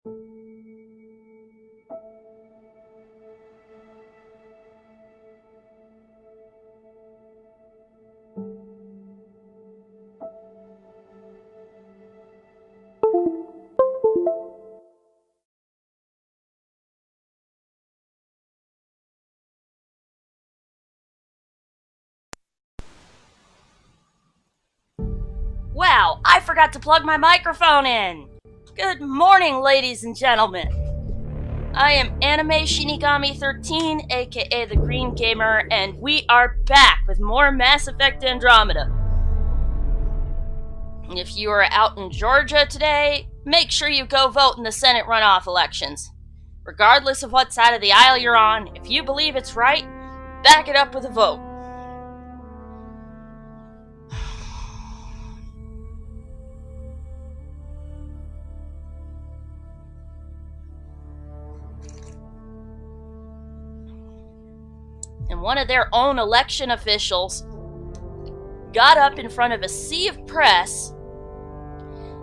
Wow, I forgot to plug my microphone in! Good morning, ladies and gentlemen. I am Anime Shinigami 13, aka the Green Gamer, and we are back with more Mass Effect Andromeda. If you are out in Georgia today, make sure you go vote in the Senate runoff elections. Regardless of what side of the aisle you're on, if you believe it's right, back it up with a vote. And one of their own election officials got up in front of a sea of press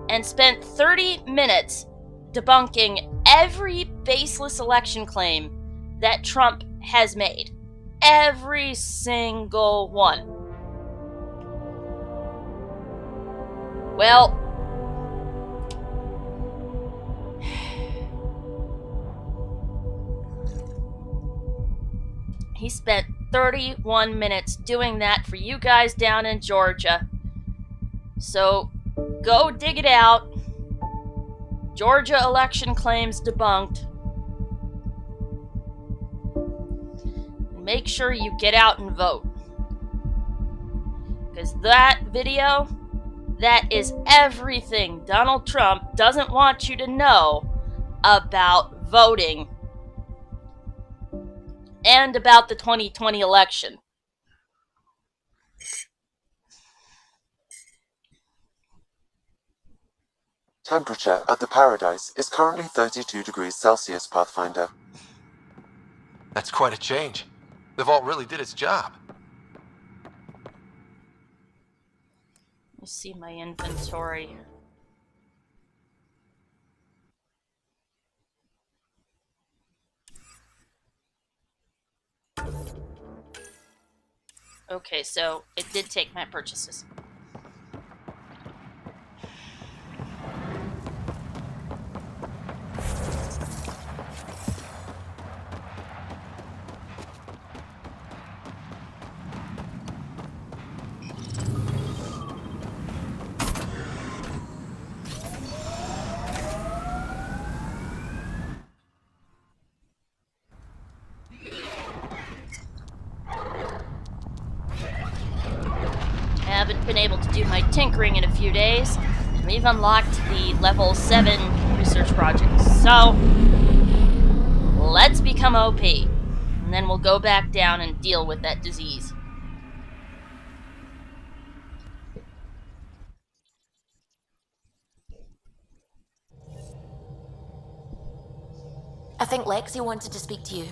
and spent 30 minutes debunking every baseless election claim that Trump has made. Every single one. Well, he spent 31 minutes doing that for you guys down in Georgia. So, go dig it out. Georgia election claims debunked. Make sure you get out and vote. Because that video, that is everything Donald Trump doesn't want you to know about voting and about the 2020 election. Temperature at the Paradise is currently 32 degrees Celsius, Pathfinder. That's quite a change. The vault really did its job. Let me see my inventory. Okay, so it did take my purchases. Haven't been able to do my tinkering in a few days. We've unlocked the level 7 research project. So, let's become OP. And then we'll go back down and deal with that disease. I think Lexi wanted to speak to you.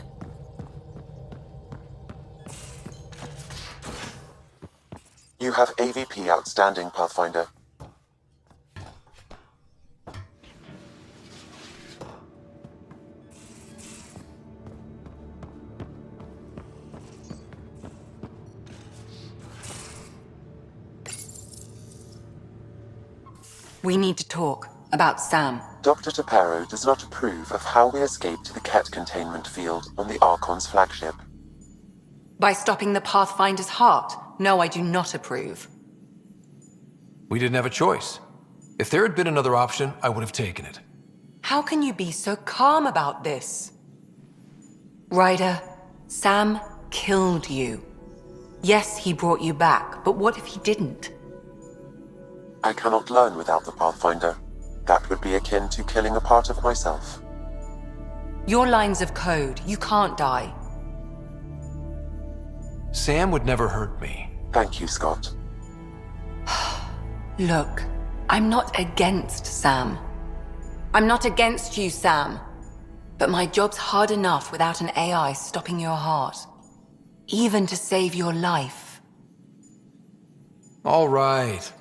You have AVP outstanding, Pathfinder. We need to talk about Sam. Dr. Taparo does not approve of how we escaped the Ket containment field on the Archon's flagship. By stopping the Pathfinder's heart? No, I do not approve. We didn't have a choice. If there had been another option, I would have taken it. How can you be so calm about this? Ryder, Sam killed you. Yes, he brought you back, but what if he didn't? I cannot learn without the Pathfinder. That would be akin to killing a part of myself. Your lines of code, you can't die. Sam would never hurt me. Thank you, Scott. Look, I'm not against Sam. I'm not against you, Sam. But my job's hard enough without an AI stopping your heart. Even to save your life. All right.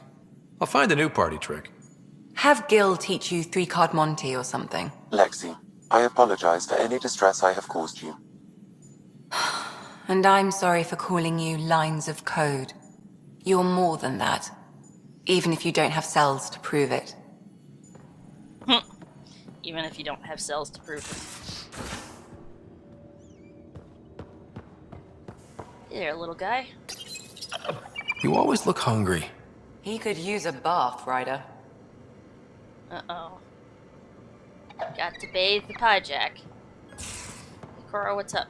I'll find a new party trick. Have Gil teach you three-card Monty or something. Lexi, I apologize for any distress I have caused you. And I'm sorry for calling you lines of code. You're more than that. Even if you don't have cells to prove it. Even if you don't have cells to prove it. Hey there, little guy. You always look hungry. He could use a bath, Ryder. Uh-oh. Got to bathe the Pyjack. Hey, Cora, what's up?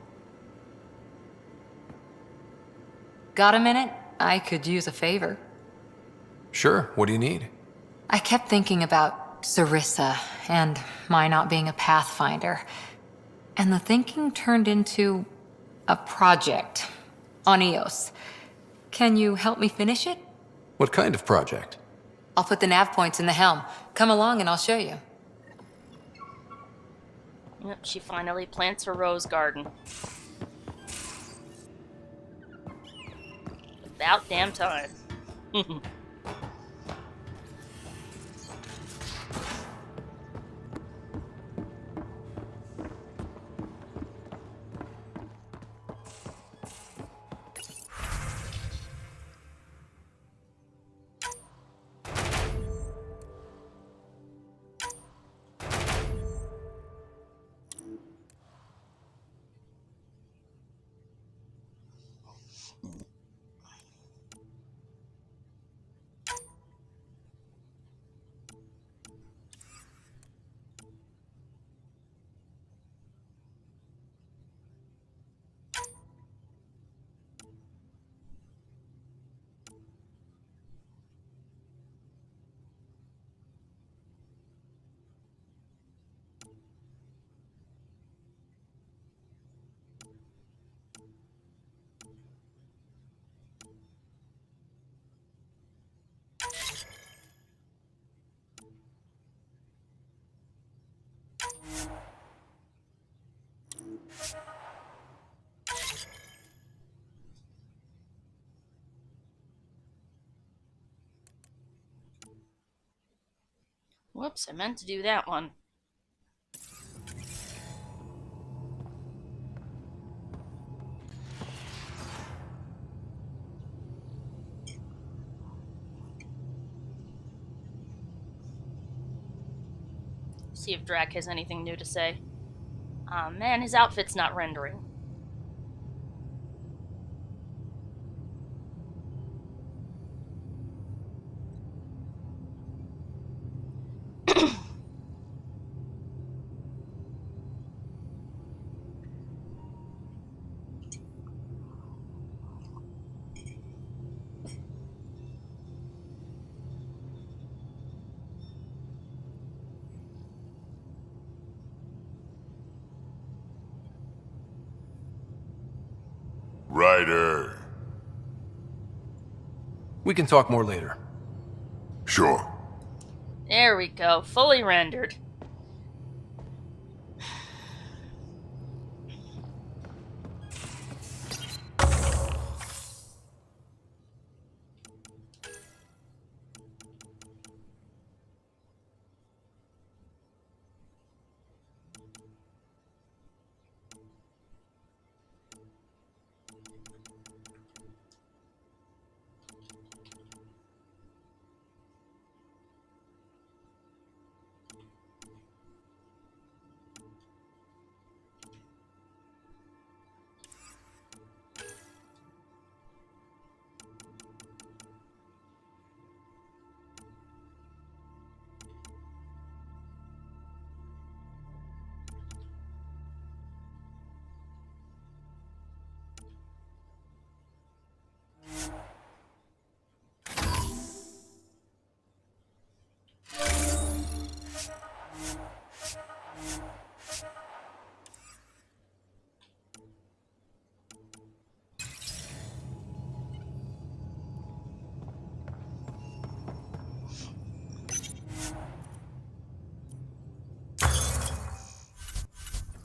Got a minute? I could use a favor. Sure, what do you need? I kept thinking about Sarissa and my not being a pathfinder. And the thinking turned into a project on Eos. Can you help me finish it? What kind of project? I'll put the nav points in the helm. Come along and I'll show you. Yep, she finally plants her rose garden. About damn time. Whoops, I meant to do that one. See if Drac has anything new to say. Aw, man, his outfit's not rendering. Ryder. We can talk more later. Sure. There we go, fully rendered.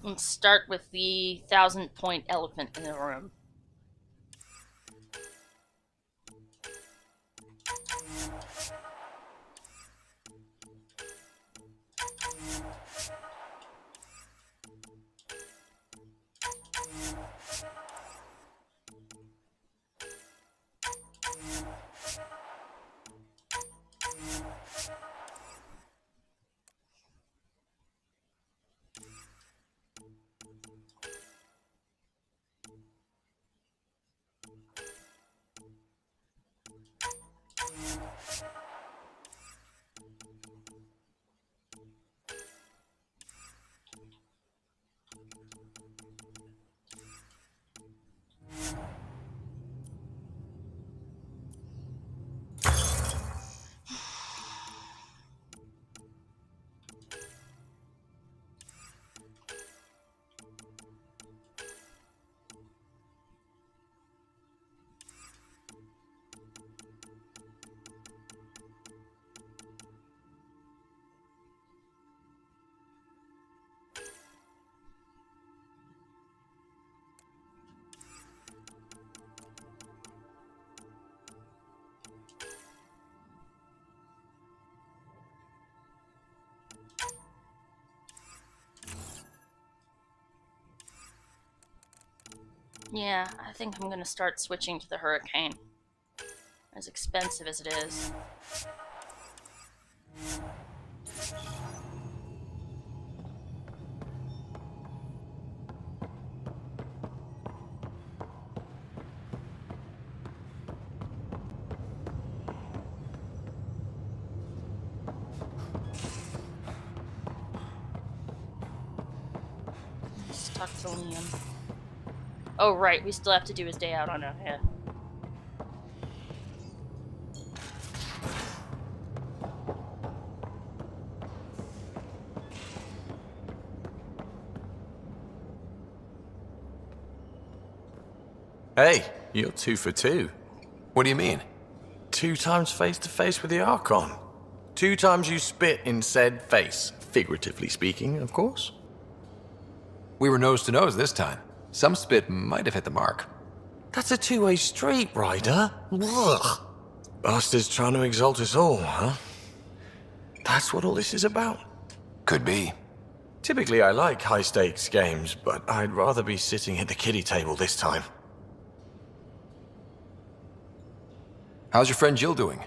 Let's start with the 1,000-point elephant in the room. Yeah, I think I'm gonna start switching to the Hurricane. As expensive as it is. Let's talk to Liam. Oh, right, we still have to do his day out on a... Yeah. Hey, you're 2 for 2. What do you mean? 2 times face to face with the Archon. 2 times you spit in said face. Figuratively speaking, of course. We were nose to nose this time. Some spit might have hit the mark. That's a 2-way street, Ryder. Ugh. Bastard's trying to exalt us all, huh? That's what all this is about. Could be. Typically, I like high-stakes games, but I'd rather be sitting at the kiddie table this time. How's your friend Jill doing?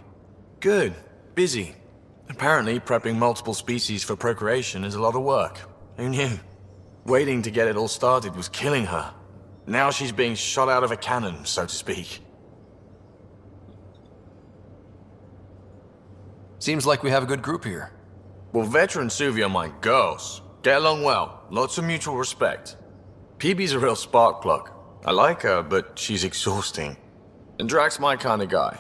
Good. Busy. Apparently, prepping multiple species for procreation is a lot of work. Who knew? Waiting to get it all started was killing her. Now she's being shot out of a cannon, so to speak. Seems like we have a good group here. Well, veteran Suvi are my girls. Get along well. Lots of mutual respect. PB's a real spark plug. I like her, but she's exhausting. And Drax's my kind of guy.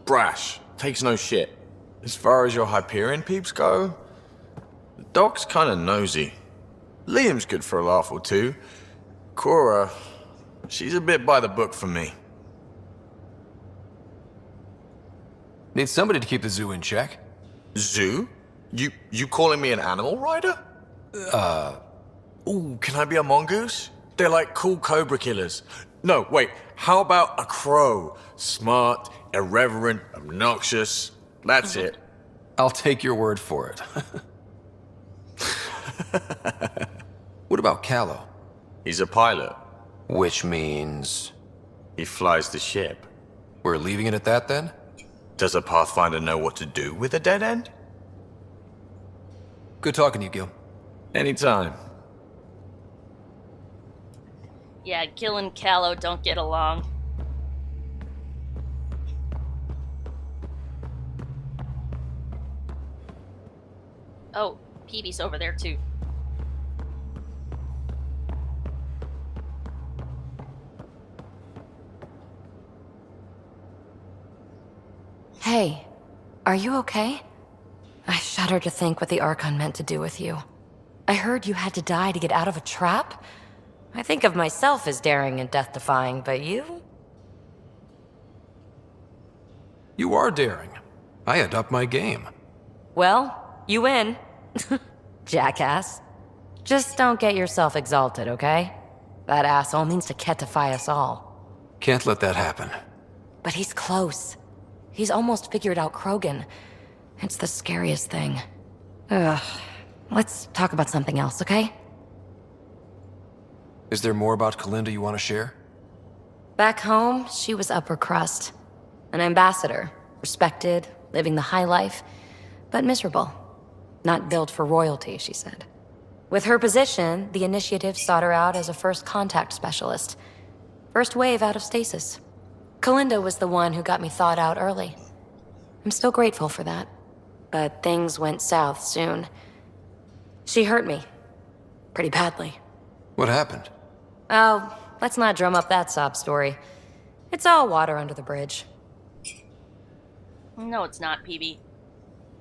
Brash. Takes no shit. As far as your Hyperion peeps go, the Doc's kind of nosy. Liam's good for a laugh or two. Cora, she's a bit by the book for me. Need somebody to keep the zoo in check. Zoo? You calling me an animal rider? Ooh, can I be a mongoose? They're like cool cobra killers. No, wait, how about a crow? Smart, irreverent, obnoxious. That's it. I'll take your word for it. What about Callow? He's a pilot. Which means... He flies the ship. we're leaving it at that then? Does a Pathfinder know what to do with a dead end? Good talking to you, Gil. Anytime. Yeah, Gil and Callow don't get along. Oh, PB's over there too. Hey, are you okay? I shudder to think what the Archon meant to do with you. I heard you had to die to get out of a trap? I think of myself as daring and death-defying, but you? You are daring. I had upped my game. Well, you win. Jackass. Just don't get yourself exalted, okay? That asshole means to ketify us all. Can't let that happen. But he's close. He's almost figured out Krogan. It's the scariest thing. Ugh. Let's talk about something else, okay? Is there more about Kalinda you want to share? Back home, she was upper crust. An ambassador. Respected, living the high life, but miserable. Not built for royalty, she said. With her position, the initiative sought her out as a first contact specialist. First wave out of stasis. Kalinda was the one who got me thawed out early. I'm still grateful for that. But things went south soon. She hurt me. Pretty badly. What happened? Oh, let's not drum up that sob story. It's all water under the bridge. No, it's not, PB.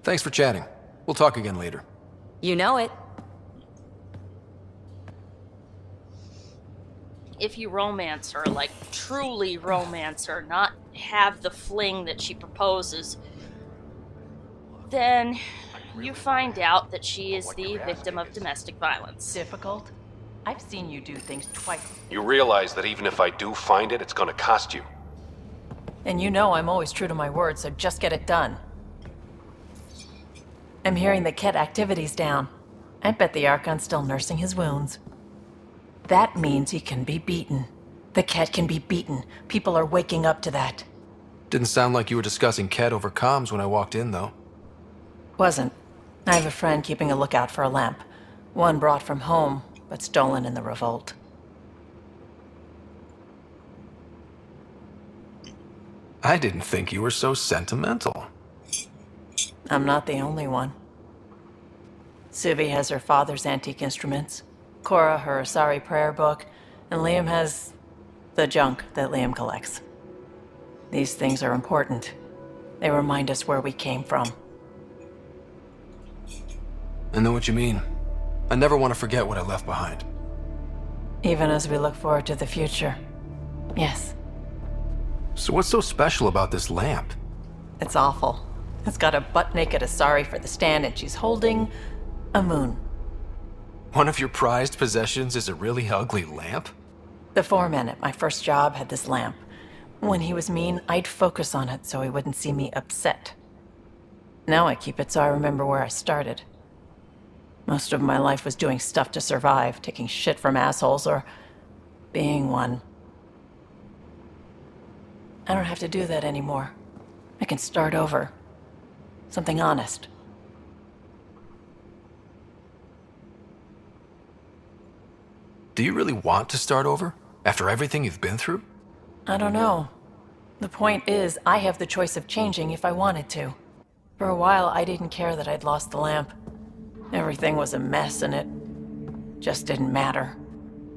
Thanks for chatting. We'll talk again later. You know it. If you romance her, like truly romance her, not have the fling that she proposes, then you find out that she is the victim of domestic violence. Difficult? I've seen you do things twice. You realize that even if I do find it, it's gonna cost you. And you know I'm always true to my word, so just get it done. I'm hearing that Ket activity's down. I bet the Archon's still nursing his wounds. That means he can be beaten. The Ket can be beaten. People are waking up to that. Didn't sound like you were discussing Ket over comms when I walked in, though. Wasn't. I have a friend keeping a lookout for a lamp. One brought from home, but stolen in the revolt. I didn't think you were so sentimental. I'm not the only one. Suvi has her father's antique instruments, Cora her Asari prayer book, and Liam has the junk that Liam collects. These things are important. They remind us where we came from. I know what you mean. I never want to forget what I left behind. Even as we look forward to the future. Yes, So what's so special about this lamp? it's awful. It's got a butt-naked Asari for the stand, and she's holding a moon. One of your prized possessions is a really ugly lamp? The foreman at my first job had this lamp. When he was mean, I'd focus on it so he wouldn't see me upset. Now I keep it so I remember where I started. Most of my life was doing stuff to survive, taking shit from assholes, or being one. I don't have to do that anymore. I can start over. Something honest. Do you really want to start over? After everything you've been through? I don't know. The point is, I have the choice of changing if I wanted to. For a while, I didn't care that I'd lost the lamp. Everything was a mess, and it just didn't matter.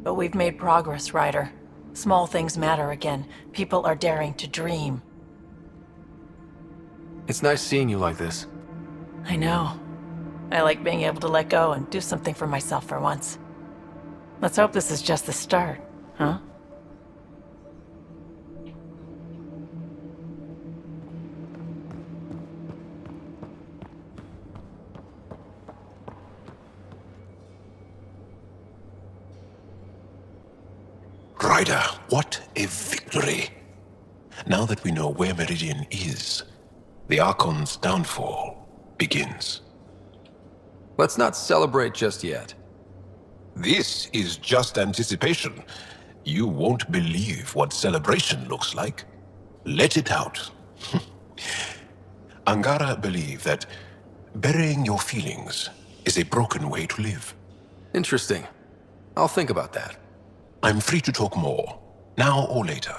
But we've made progress, Ryder. Small things matter again. People are daring to dream. It's nice seeing you like this. I know. I like being able to let go and do something for myself for once. Let's hope this is just the start, huh? Ryder, what a victory! Now that we know where Meridian is, the Archon's downfall begins. Let's not celebrate just yet. This is just anticipation. You won't believe what celebration looks like. Let it out. Angara believe that burying your feelings is a broken way to live. Interesting. I'll think about that. I'm free to talk more, now or later.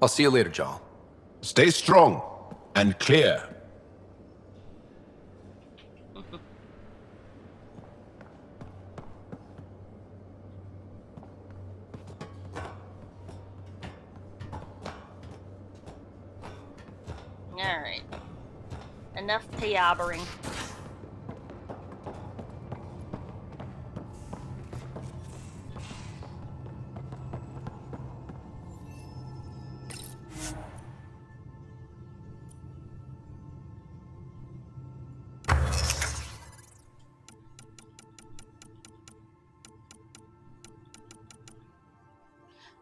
I'll see you later, Jal. Stay strong and clear. Alright. Enough payabbering.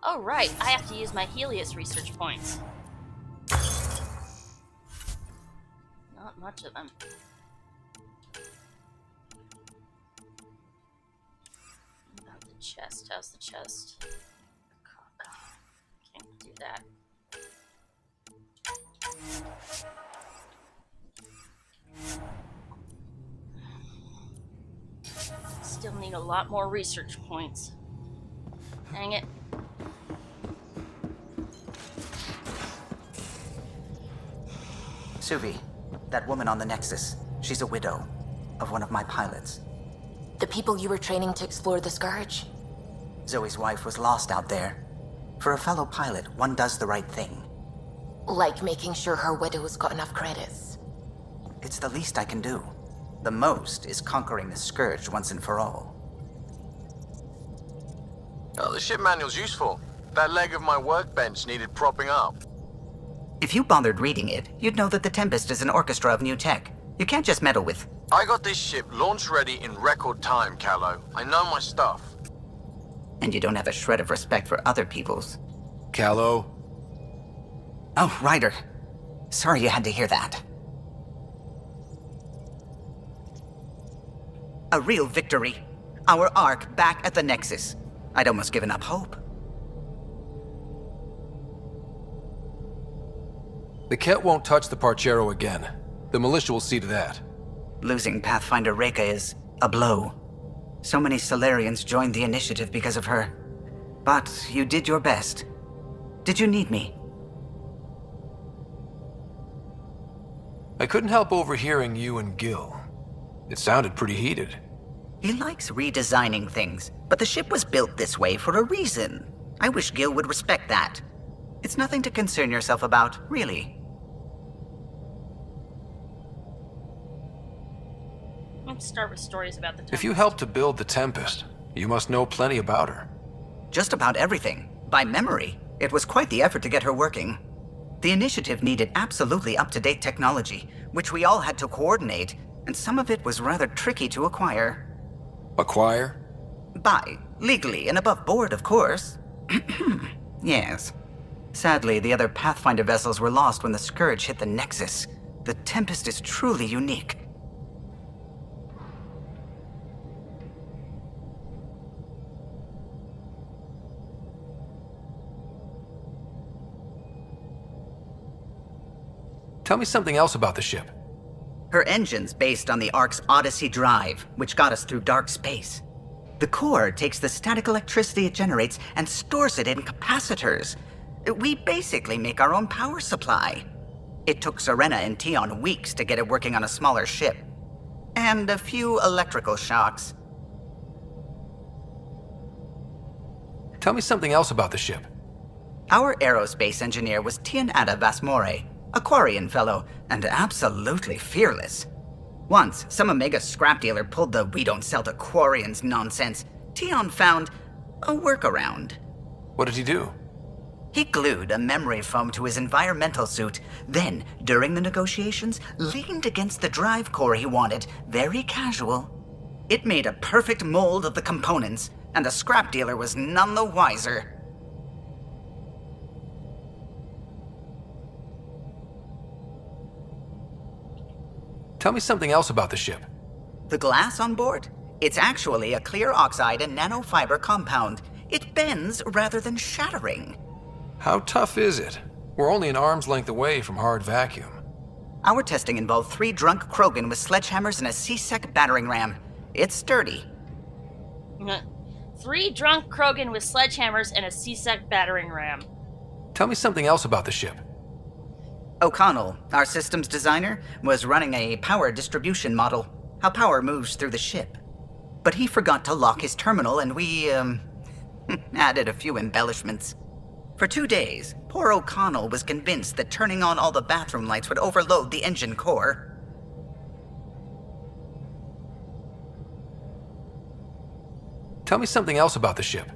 Oh, right. I have to use my Helios research points. Not much of them. What about the chest? How's the chest? Can't do that. Still need a lot more research points. Dang it. Suvi, that woman on the Nexus, she's a widow of one of my pilots. The people you were training to explore the Scourge? Zoe's wife was lost out there. For a fellow pilot, one does the right thing. Like making sure her widow's got enough credits? It's the least I can do. The most is conquering the Scourge once and for all. Oh, the ship manual's useful. That leg of my workbench needed propping up. If you bothered reading it, you'd know that the Tempest is an orchestra of new tech. You can't just meddle with... I got this ship launch ready in record time, Callow. I know my stuff. And you don't have a shred of respect for other people's. Callow. Oh, Ryder. Sorry you had to hear that. A real victory. Our Ark back at the Nexus. I'd almost given up hope. The Ket won't touch the Parchero again. The militia will see to that. Losing Pathfinder Reka is a blow. So many Solarians joined the initiative because of her. But you did your best. Did you need me? I couldn't help overhearing you and Gil. It sounded pretty heated. He likes redesigning things, but the ship was built this way for a reason. I wish Gil would respect that. It's nothing to concern yourself about, really. Let's start with stories about the Tempest. If you helped to build the Tempest, you must know plenty about her. Just about everything. By memory. It was quite the effort to get her working. The initiative needed absolutely up-to-date technology, which we all had to coordinate, and some of it was rather tricky to acquire. Acquire? Buy. Legally and above board, of course. Yes. Sadly, the other Pathfinder vessels were lost when the Scourge hit the Nexus. The Tempest is truly unique. Tell me something else about the ship. Her engine's based on the Ark's Odyssey drive, which got us through dark space. The core takes the static electricity it generates and stores it in capacitors. We basically make our own power supply. It took Serena and Tion weeks to get it working on a smaller ship. And a few electrical shocks. Tell me something else about the ship. Our aerospace engineer was Tianada Vasmore, a Quarian fellow, and absolutely fearless. Once, some Omega scrap dealer pulled the "we don't sell to Quarians" nonsense. Tion found a workaround. What did he do? He glued a memory foam to his environmental suit, then, during the negotiations, leaned against the drive core he wanted, very casual. It made a perfect mold of the components, and the scrap dealer was none the wiser. Tell me something else about the ship. The glass on board? It's actually a clear oxide and nanofiber compound. It bends rather than shattering. How tough is it? We're only an arm's length away from hard vacuum. Our testing involved 3 drunk Krogan with sledgehammers and a C-Sec battering ram. It's sturdy. 3 drunk Krogan with sledgehammers and a C-Sec battering ram. Tell me something else about the ship. O'Connell, our systems designer, was running a power distribution model, how power moves through the ship. But he forgot to lock his terminal and we, added a few embellishments. For 2 days, poor O'Connell was convinced that turning on all the bathroom lights would overload the engine core. Tell me something else about the ship.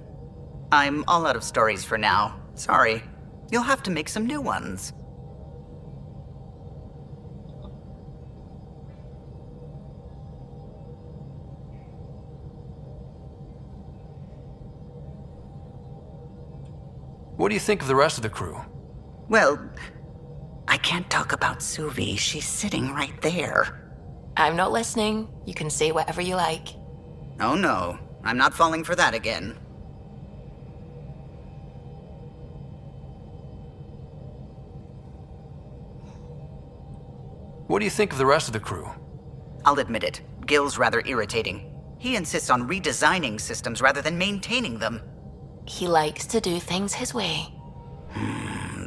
I'm all out of stories for now. Sorry. You'll have to make some new ones. What do you think of the rest of the crew? Well, I can't talk about Suvi. She's sitting right there. I'm not listening. You can say whatever you like. Oh no, I'm not falling for that again. What do you think of the rest of the crew? I'll admit it, Gil's rather irritating. He insists on redesigning systems rather than maintaining them. He likes to do things his way.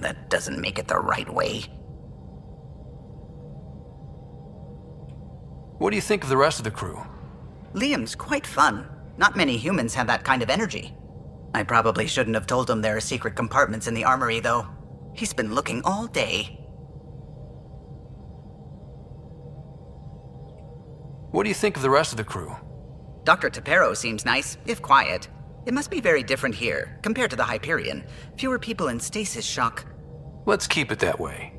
That doesn't make it the right way. What do you think of the rest of the crew? Liam's quite fun. Not many humans have that kind of energy. I probably shouldn't have told him there are secret compartments in the armory, though. He's been looking all day. What do you think of the rest of the crew? Dr. Tapero seems nice, if quiet. It must be very different here, compared to the Hyperion. Fewer people in stasis shock. Let's keep it that way.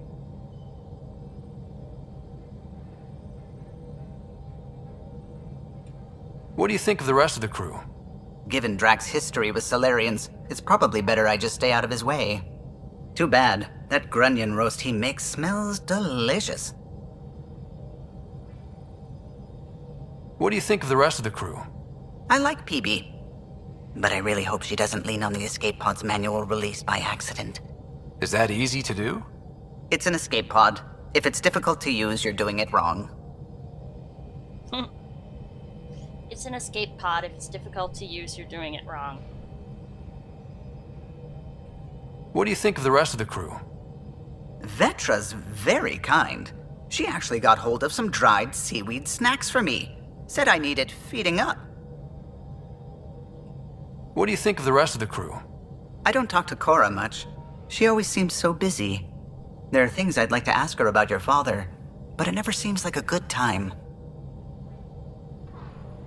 What do you think of the rest of the crew? Given Drax's history with Solarians, it's probably better I just stay out of his way. Too bad. That grunion roast he makes smells delicious. What do you think of the rest of the crew? I like PB. But I really hope she doesn't lean on the escape pod's manual release by accident. Is that easy to do? It's an escape pod. If it's difficult to use, you're doing it wrong. It's an escape pod. If it's difficult to use, you're doing it wrong. What do you think of the rest of the crew? Vetra's very kind. She actually got hold of some dried seaweed snacks for me. Said I needed feeding up. What do you think of the rest of the crew? I don't talk to Cora much. She always seems so busy. There are things I'd like to ask her about your father, but it never seems like a good time.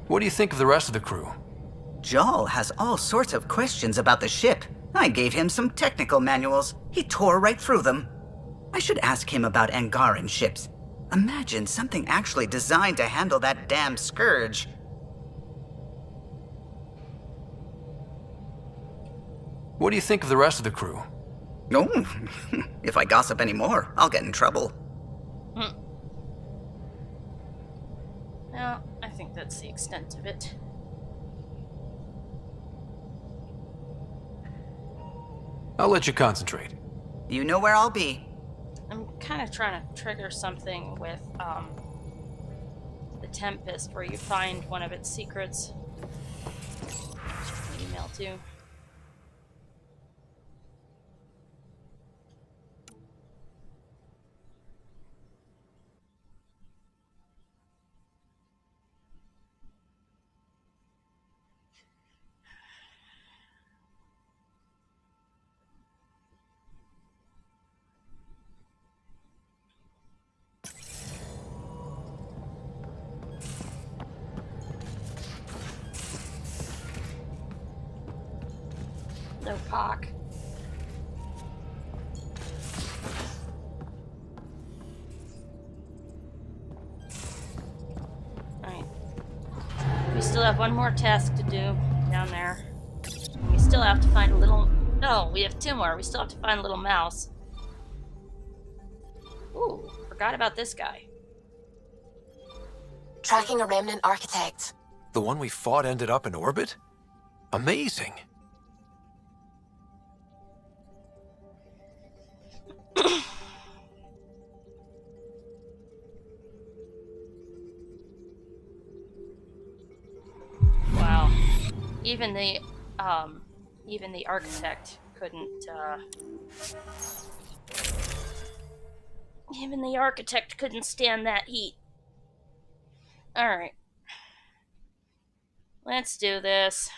What do you think of the rest of the crew? Jal has all sorts of questions about the ship. I gave him some technical manuals. He tore right through them. I should ask him about Angaran ships. Imagine something actually designed to handle that damn scourge. What do you think of the rest of the crew? No, if I gossip anymore, I'll get in trouble. Well, I think that's the extent of it. I'll let you concentrate. You know where I'll be. I'm kind of trying to trigger something with the Tempest, where you find one of its secrets. Check the email too. No cock. Alright. We still have one more task to do down there. We still have to find a little... No, we have two more. We still have to find a little mouse. Ooh, forgot about this guy. Tracking a remnant architect. The one we fought ended up in orbit? Amazing. Wow. Even the architect couldn't, Even the architect couldn't stand that heat. Alright. Let's do this.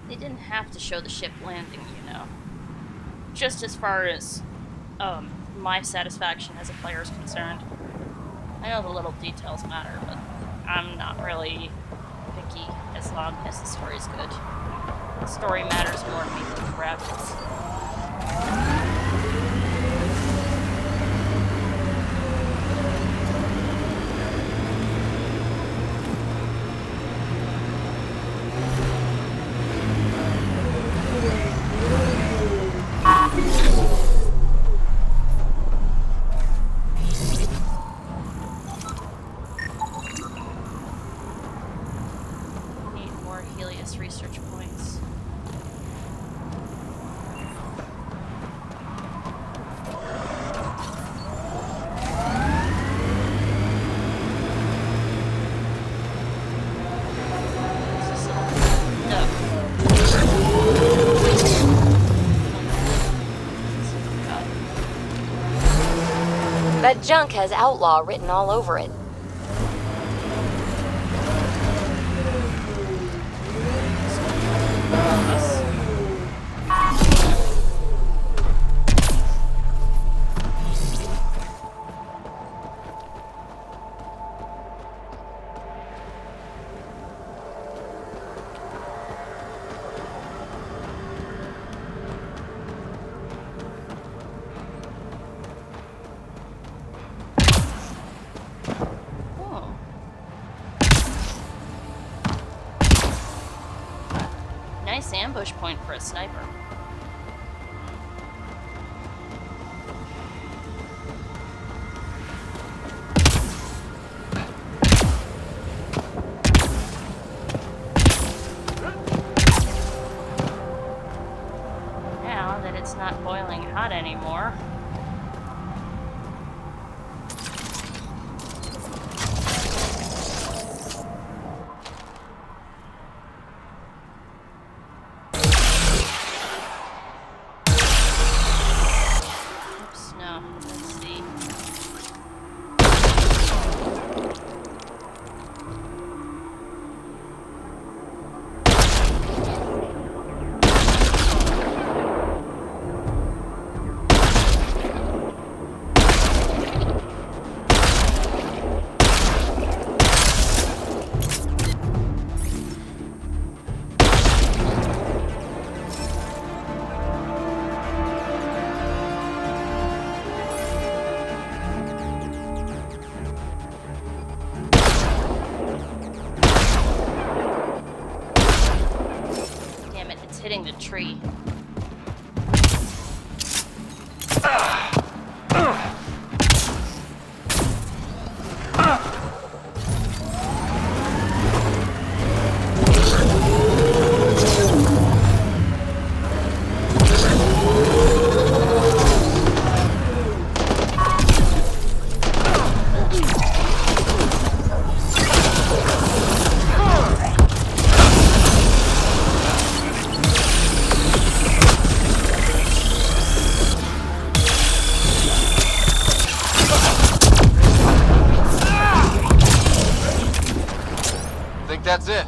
They didn't have to show the ship landing, you know. Just as far as my satisfaction as a player is concerned. I know the little details matter, but I'm not really picky as long as the story's good. The story matters more to me than the graphics. Research points. That junk has outlaw written all over it. Nice ambush point for a sniper. Now that it's not boiling hot anymore, hitting the tree. That's it.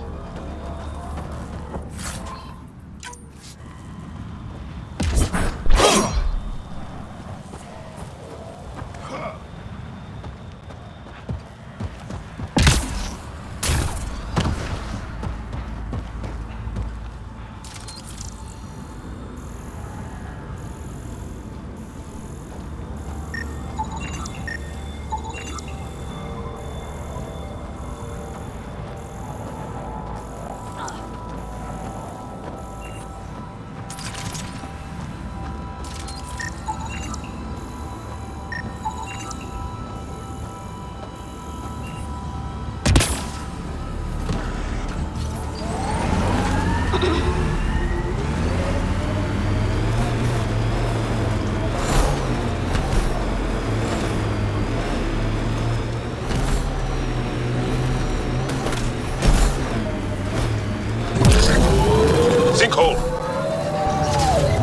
Sinkhole!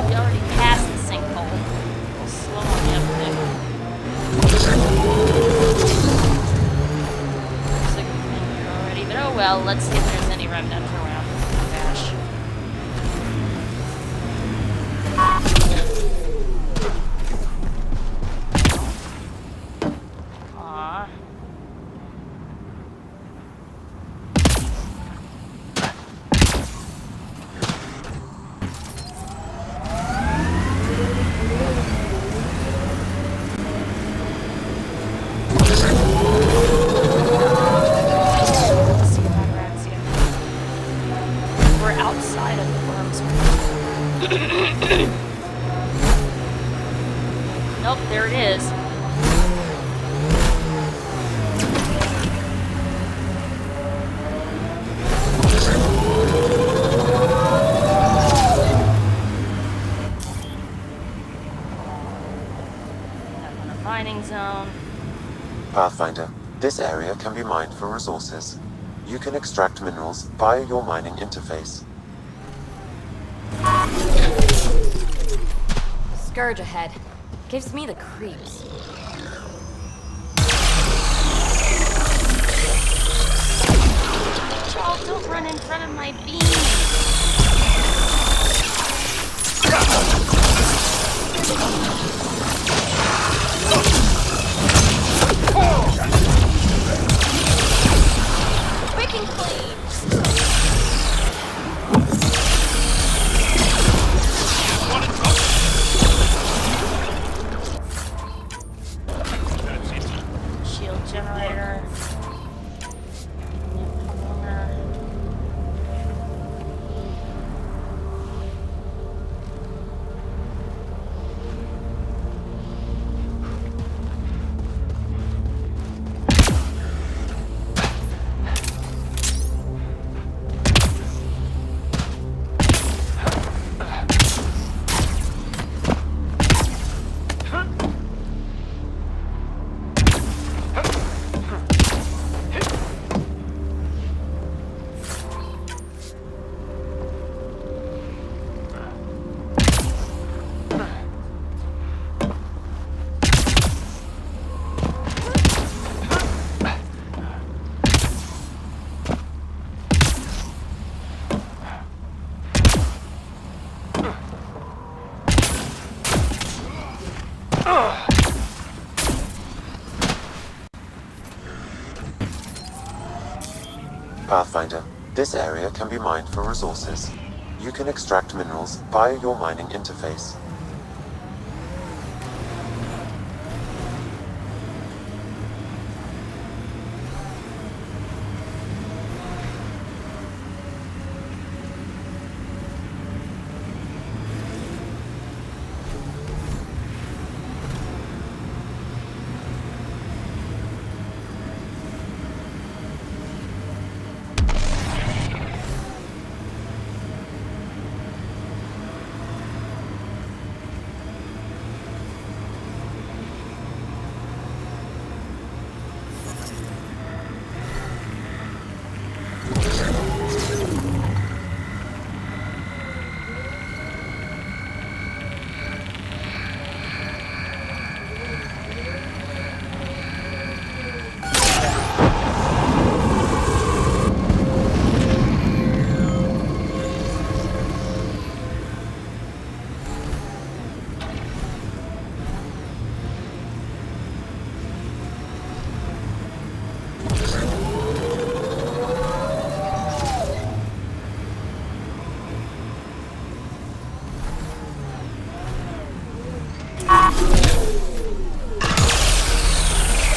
We already passed the sinkhole. We'll slow on the uptick. Looks like we've been here already, but oh well, let's see if there's any remnant around. Gosh. Aww. Outside of the worm's Nope, there it is. Up in a mining zone. Pathfinder, this area can be mined for resources. You can extract minerals via your mining interface. Scourge ahead. Gives me the creeps. Oh, don't run in front of my beam. Quick and clean. Shield generator. Pathfinder, this area can be mined for resources. You can extract minerals via your mining interface.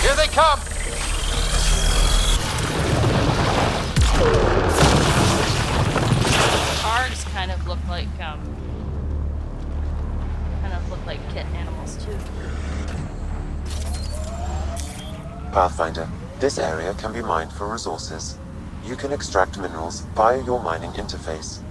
Here they come! Args kind of look like kit animals too. Pathfinder, this area can be mined for resources. You can extract minerals via your mining interface.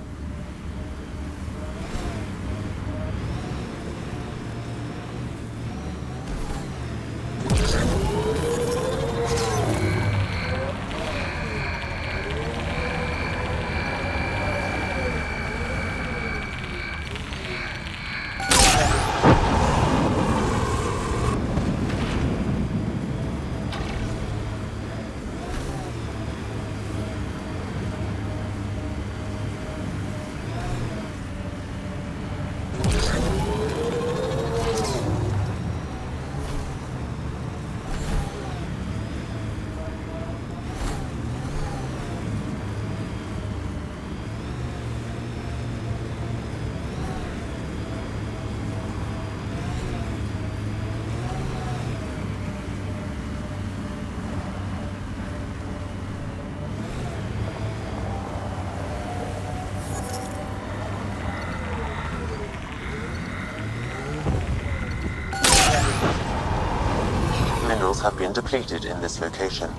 Minerals have been depleted in this location. Time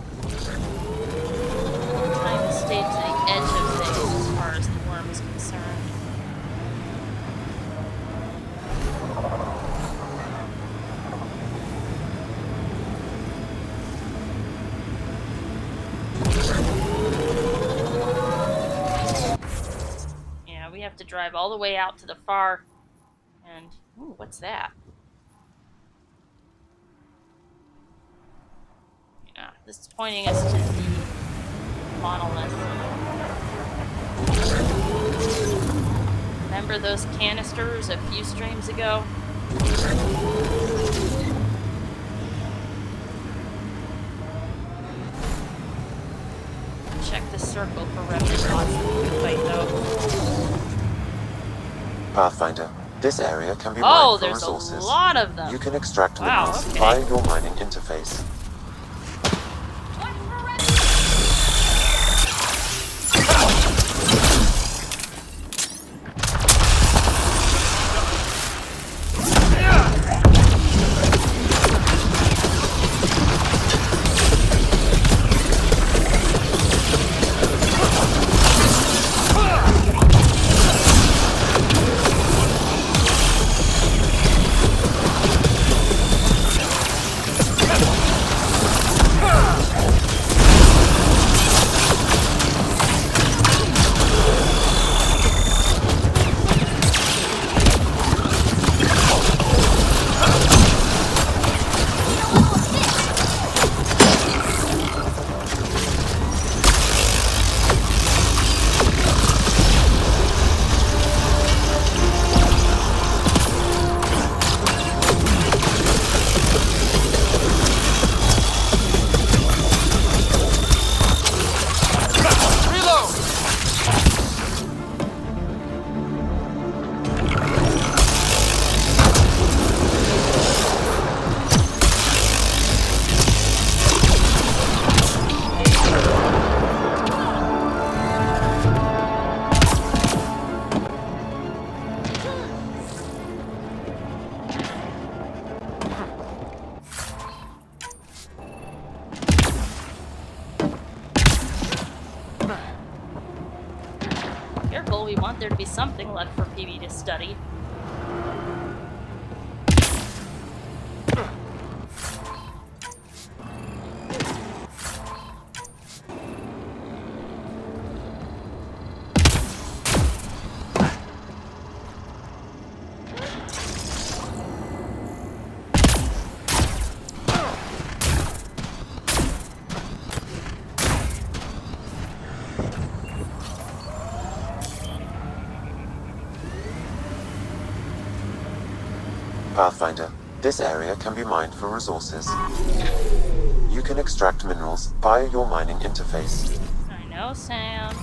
to stay to the edge of things as far as the worm is concerned. Yeah, we have to drive all the way out to the far and ooh, what's that? Yeah, this is pointing us to the monolith. Remember those canisters a few streams ago? Check the circle for remnant bots that we can fight though. Pathfinder, this area can be mined for resources. There's a lot of them. You can extract Wow, minerals okay. via your mining interface. thought there'd be something left for PB to study. Pathfinder, this area can be mined for resources. You can extract minerals via your mining interface. I know, Sam.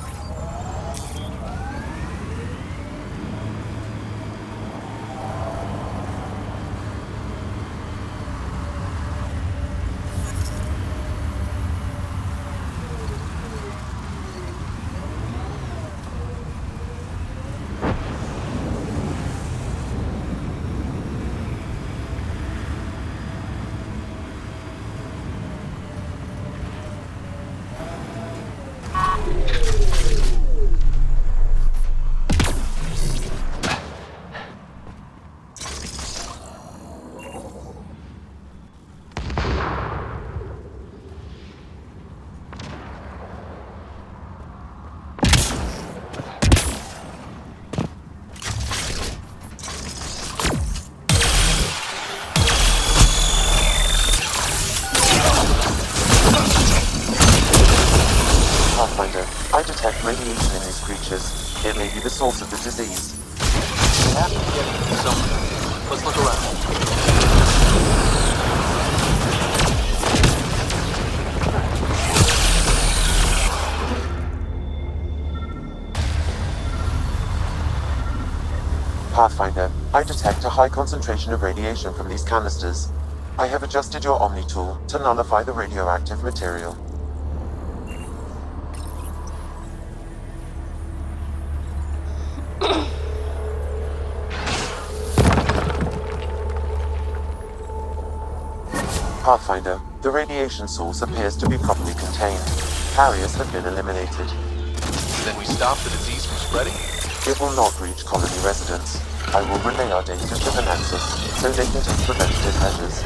Pathfinder, I detect radiation in these creatures. It may be the source of the disease. We have to get it somewhere. Let's look around. Pathfinder, I detect a high concentration of radiation from these canisters. I have adjusted your Omni tool to nullify the radioactive material. Pathfinder, the radiation source appears to be properly contained. Carriers have been eliminated. Then we stop the disease from spreading? It will not reach colony residents. I will relay our data to the Nexus so they can take preventative measures.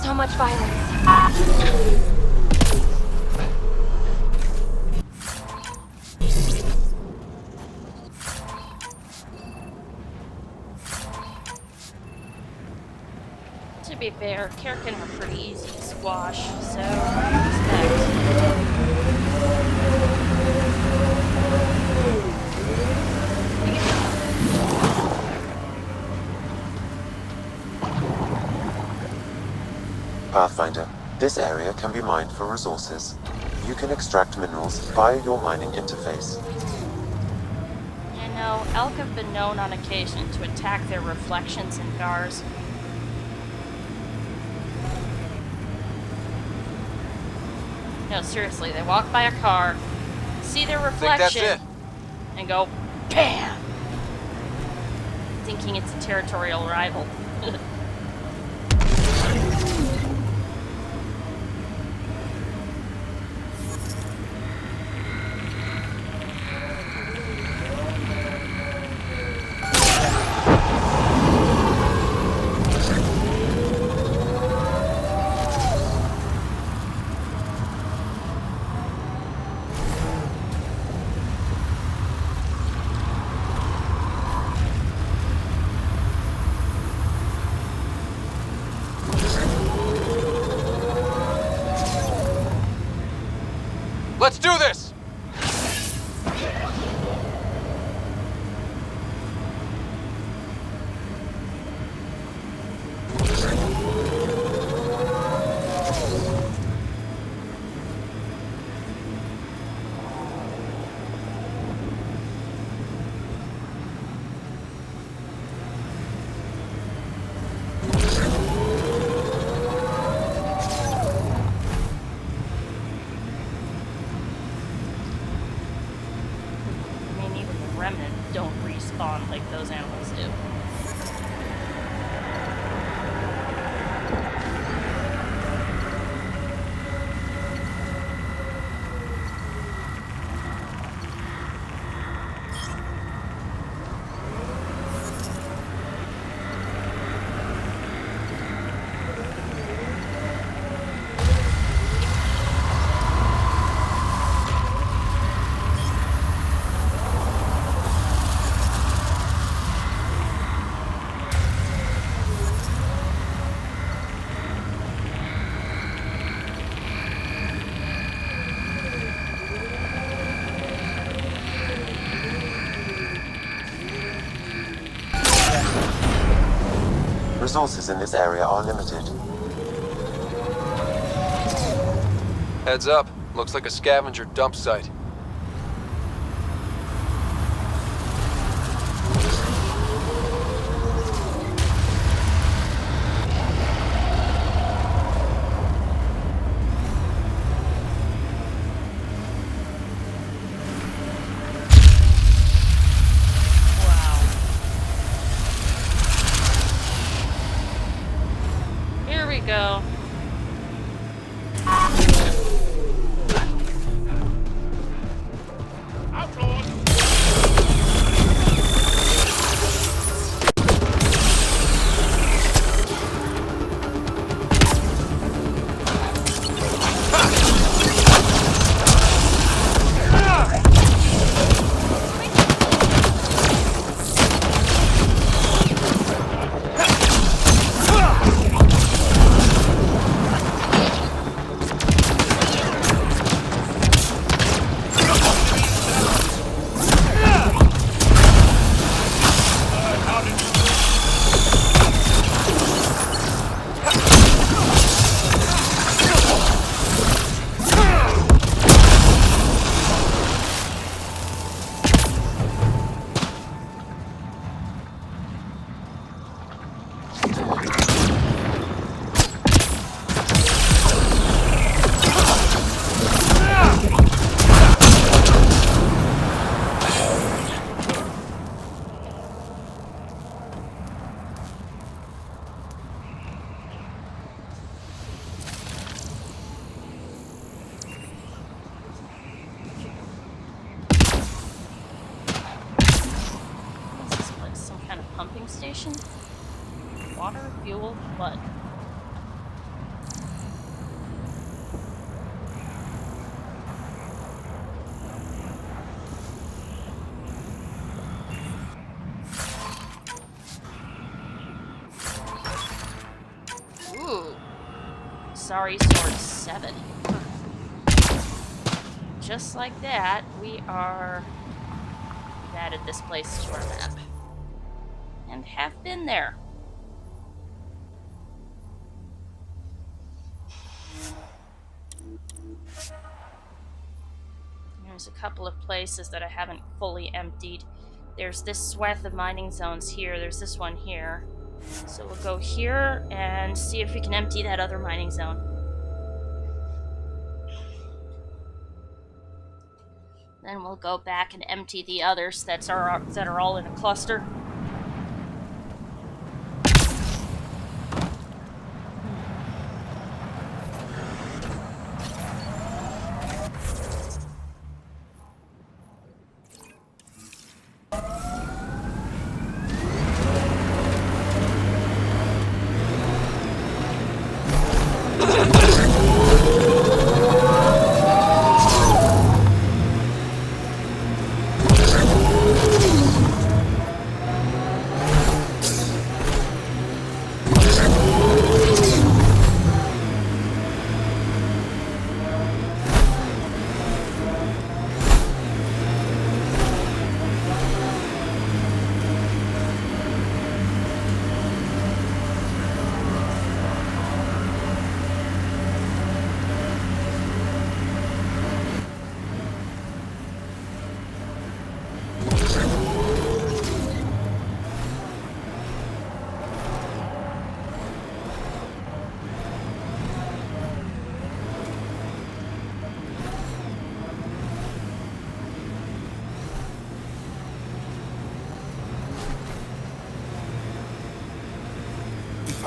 So much violence. To be fair, Kirkin are pretty easy to squash, so respect. Pathfinder, this area can be mined for resources. You can extract minerals via your mining interface. You know, elk have been known on occasion to attack their reflections in cars. No, seriously, they walk by a car, see their reflection, and go, BAM! Thinking it's a territorial rival. marathon like those animals do. Resources in this area are limited. Heads up. Looks like a scavenger dump site. Go. Pumping station? Water, fuel, what? Ooh. Sorry, Sword 7. Just like that, we've added this place to our map. And have been there. There's a couple of places that I haven't fully emptied. There's this swath of mining zones here. There's this one here. So we'll go here and see if we can empty that other mining zone. Then we'll go back and empty the others that are all in a cluster.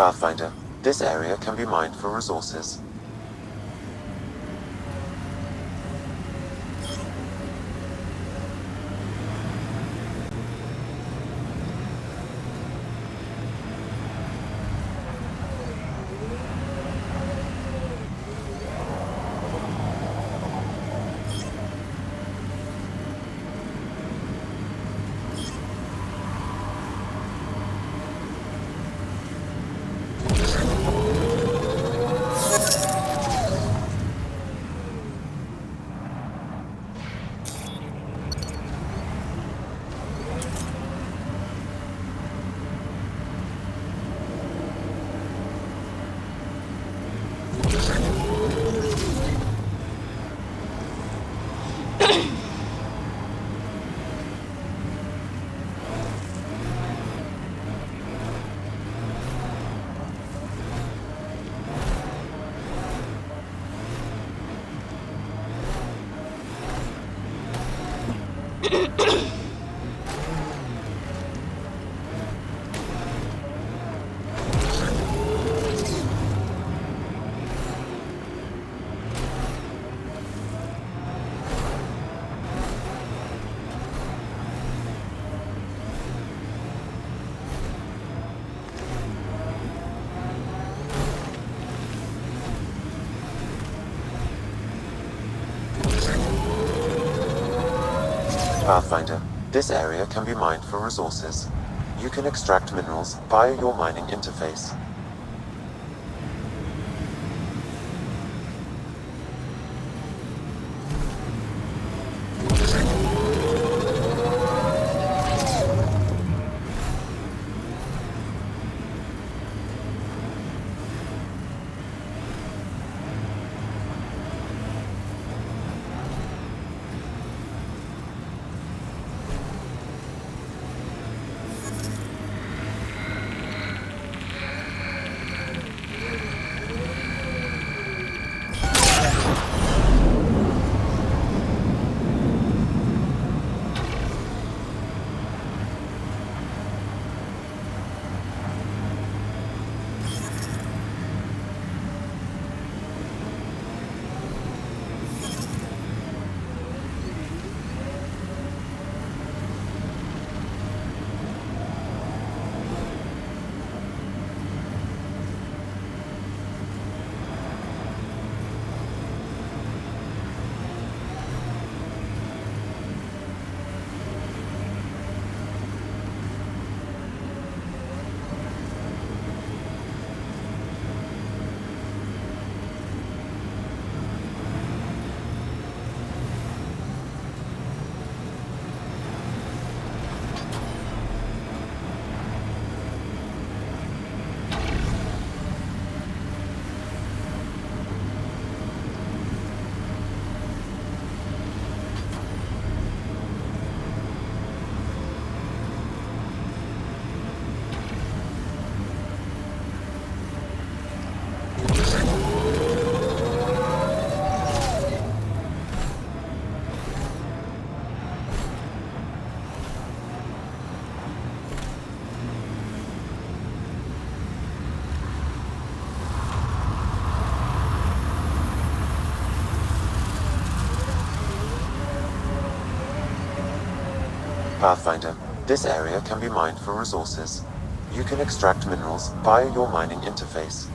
Pathfinder, this area can be mined for resources. Pathfinder, this area can be mined for resources. You can extract minerals via your mining interface. Pathfinder, this area can be mined for resources. You can extract minerals via your mining interface.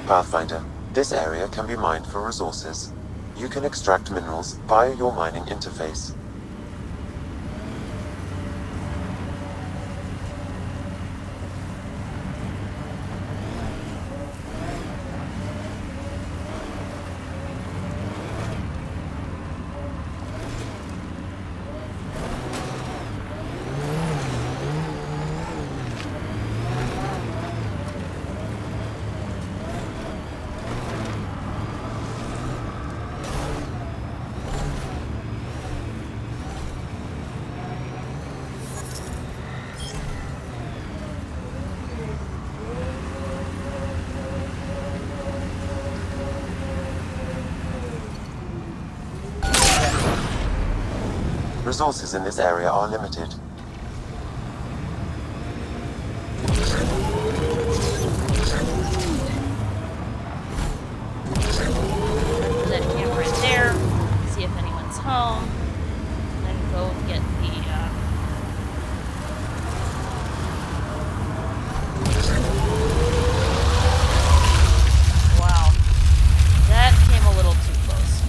Pathfinder, this area can be mined for resources. You can extract minerals via your mining interface. Resources in this area are limited. That camp right there. See if anyone's home. Then go get the. Wow, that came a little too close.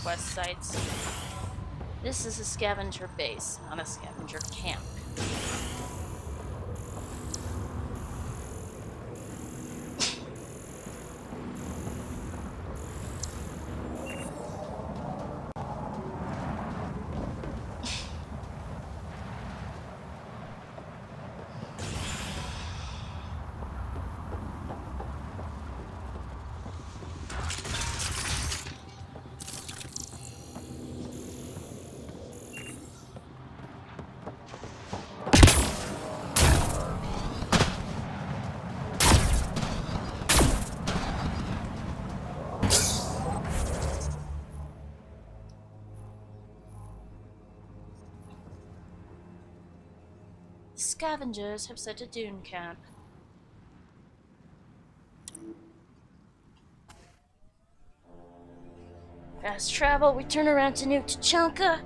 Quest sites. This is a scavenger base, not a scavenger camp. Scavengers have set a dune camp. Fast travel, we turn around to New Tachanka.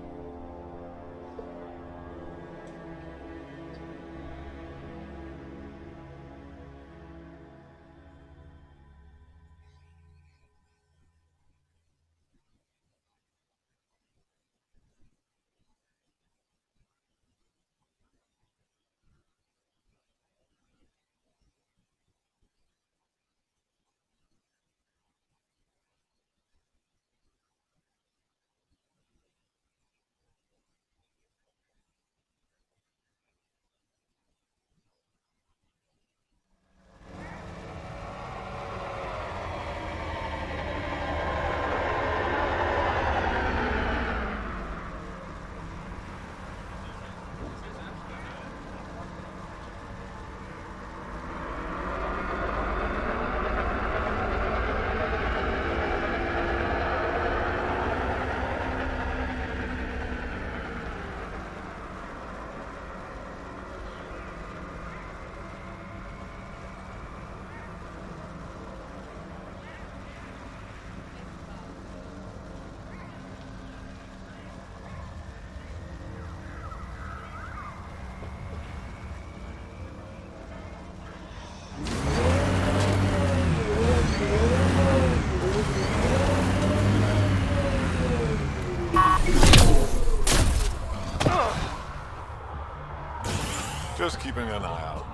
Just keeping an eye out.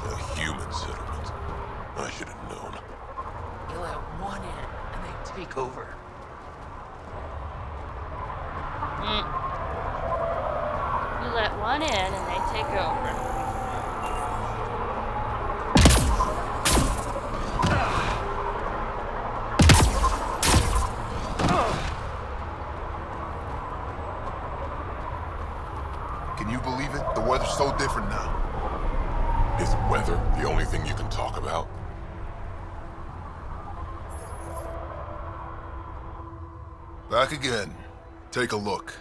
A human settlement. I should have known. You let one in, and they take over. You let one in, and they take over. Can you believe it? The weather's so different now. Is weather the only thing you can talk about? Back again. Take a look.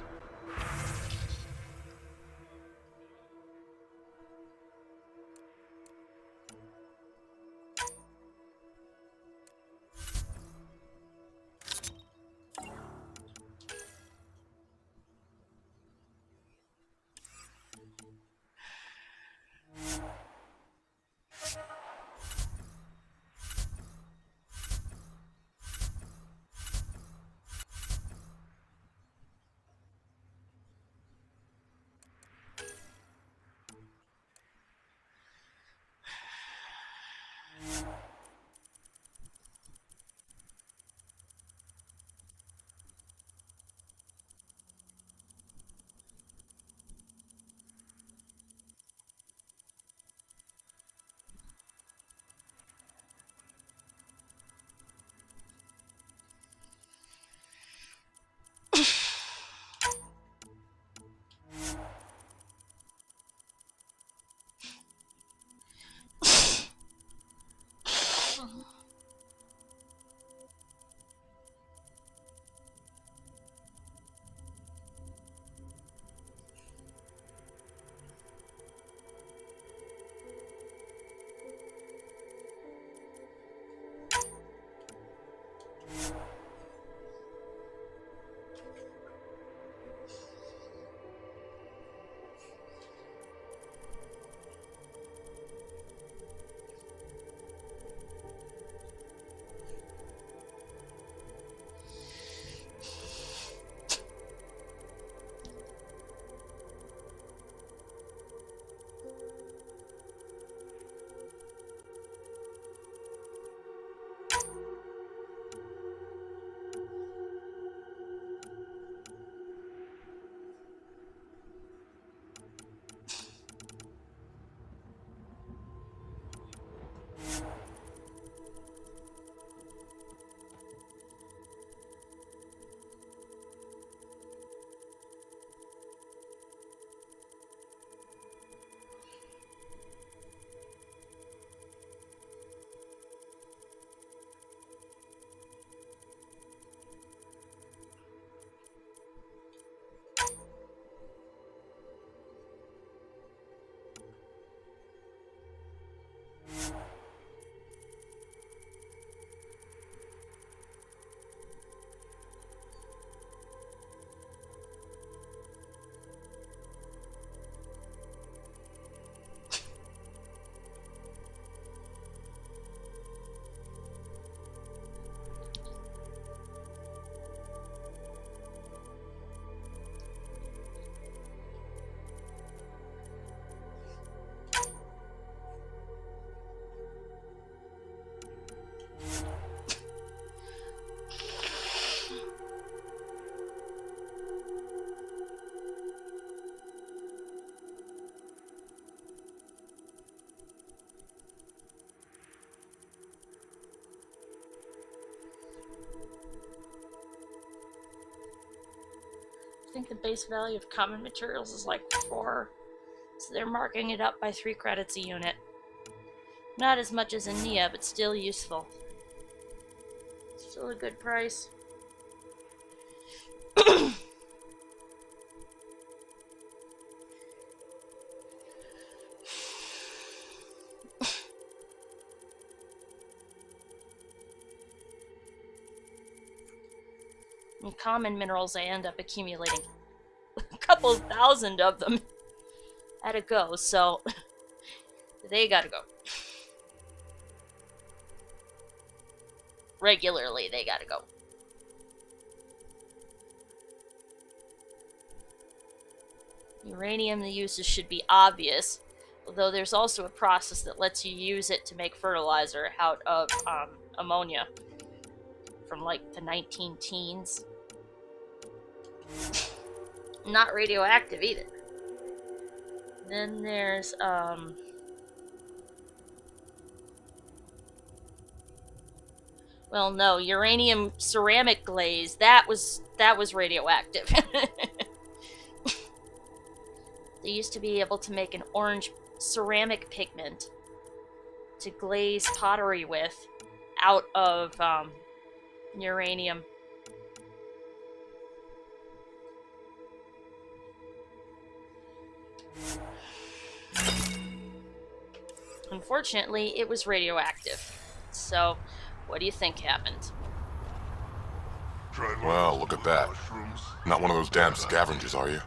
I think the base value of common materials is like 4, so they're marking it up by 3 credits a unit. Not as much as in Nia, but still useful. Still a good price. And common minerals, I end up accumulating a couple thousand of them at a go, so they gotta go. Regularly, they gotta go. Uranium, the uses should be obvious, although there's also a process that lets you use it to make fertilizer out of ammonia from like the 19 teens. Not radioactive either. Then there's well, no, uranium ceramic glaze. That was radioactive. They used to be able to make an orange ceramic pigment to glaze pottery with out of uranium. Unfortunately, it was radioactive. So, what do you think happened? Well, look at that. Not one of those damn scavengers, are you?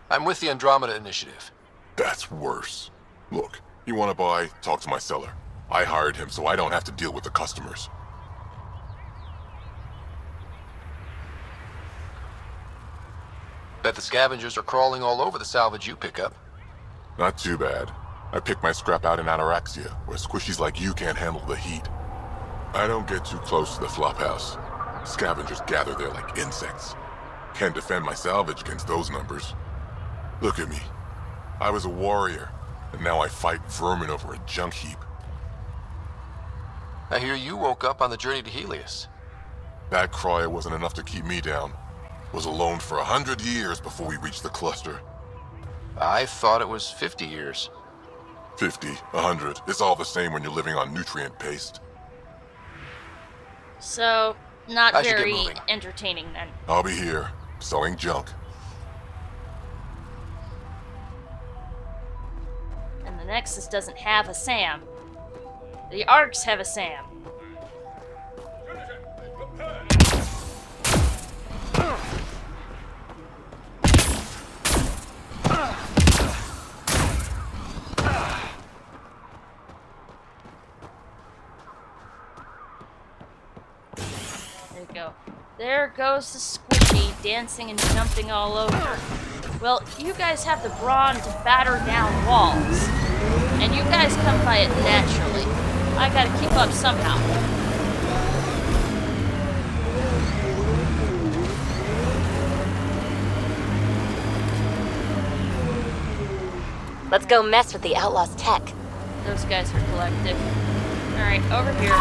I'm with the Andromeda Initiative. That's worse. Look, you want to buy? Talk to my seller. I hired him so I don't have to deal with the customers. Bet the scavengers are crawling all over the salvage you pick up. Not too bad. I pick my scrap out in Ataraxia, where squishies like you can't handle the heat. I don't get too close to the flophouse. Scavengers gather there like insects. Can't defend my salvage against those numbers. Look at me. I was a warrior, and now I fight vermin over a junk heap. I hear you woke up on the journey to Helios. That cry wasn't enough to keep me down. Was alone for 100 years before we reached the cluster. I thought it was 50 years. 50, 100. It's all the same when you're living on nutrient paste. So, not I should get very moving. entertaining then. I'll be here, selling junk. And the Nexus doesn't have a Sam. The Arcs have a Sam. There you go. There goes the squishy, dancing and jumping all over. Well, you guys have the brawn to batter down walls. And you guys come by it naturally. I gotta keep up somehow. Let's go mess with the Outlaws' tech. Those guys are collective. Alright, over here.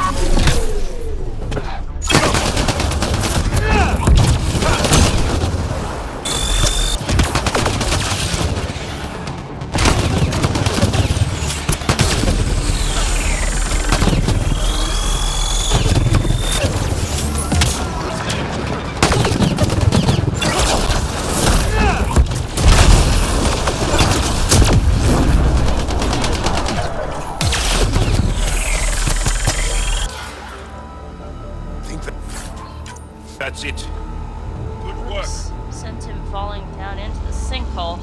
That's it. Good work. Sent him falling down into the sinkhole.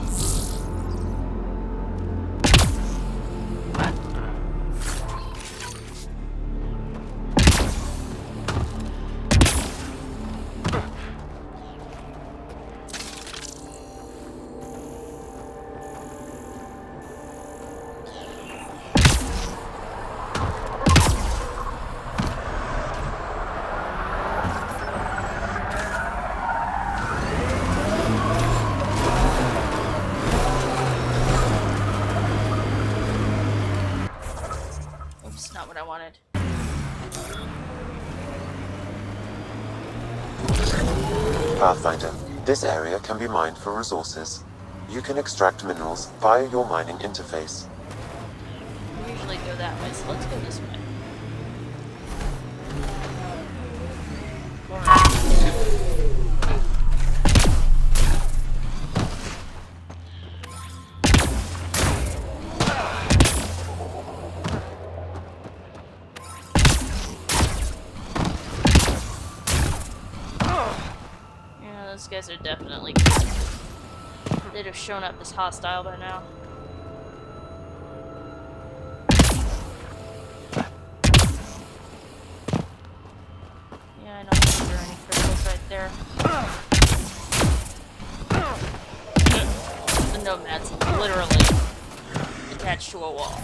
Oops, not what I wanted. Pathfinder, this area can be mined for resources. You can extract minerals via your mining interface. We usually go that way, so let's go this way. Yeah, those guys are definitely... They'd have shown up as hostile by now. Yeah, I don't think there are any crystals right there. Nomad's literally attached to a wall.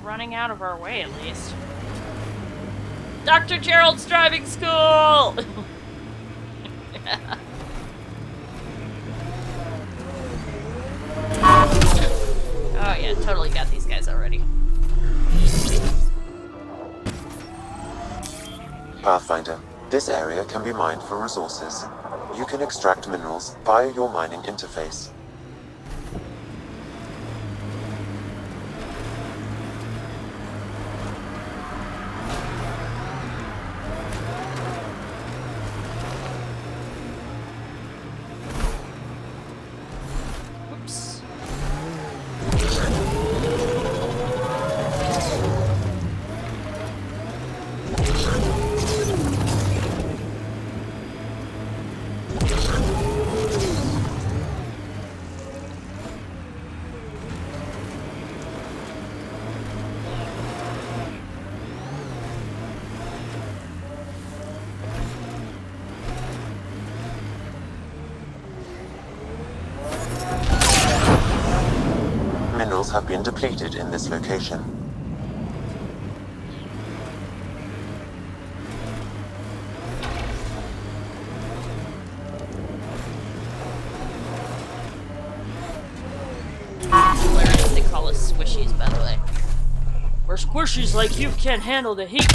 Running out of our way, at least. Dr. Gerald's driving school! Oh yeah, totally got these guys already. Pathfinder, this area can be mined for resources. You can extract minerals via your mining interface. Minerals have been depleted in this location. Hilarious, they call us squishies, by the way. We're squishies like you can't handle the heat.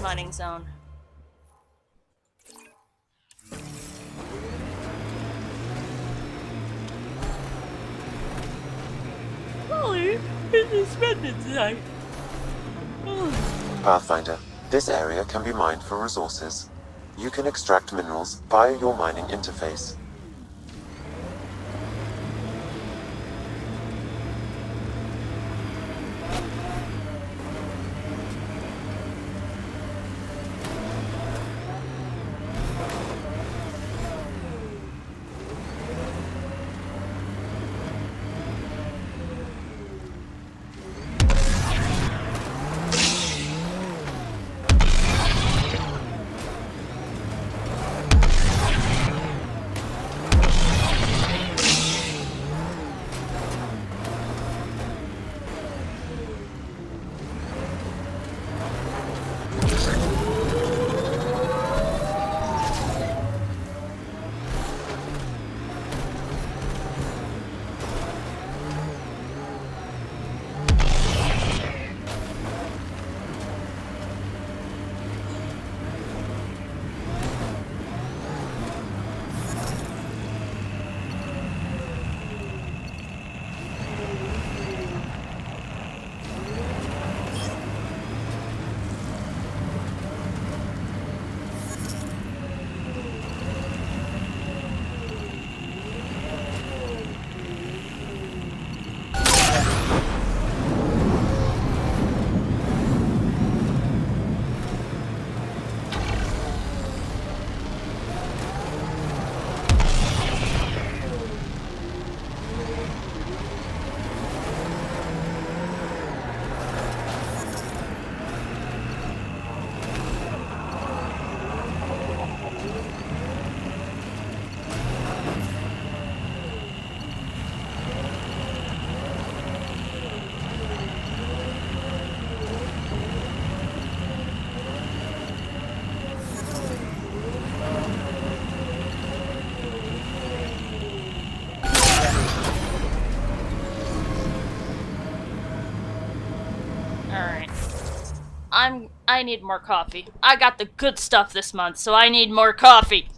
Mining zone. Ollie, it's spending tonight. Pathfinder, this area can be mined for resources. You can extract minerals via your mining interface. I need more coffee. I got the good stuff this month, so I need more coffee.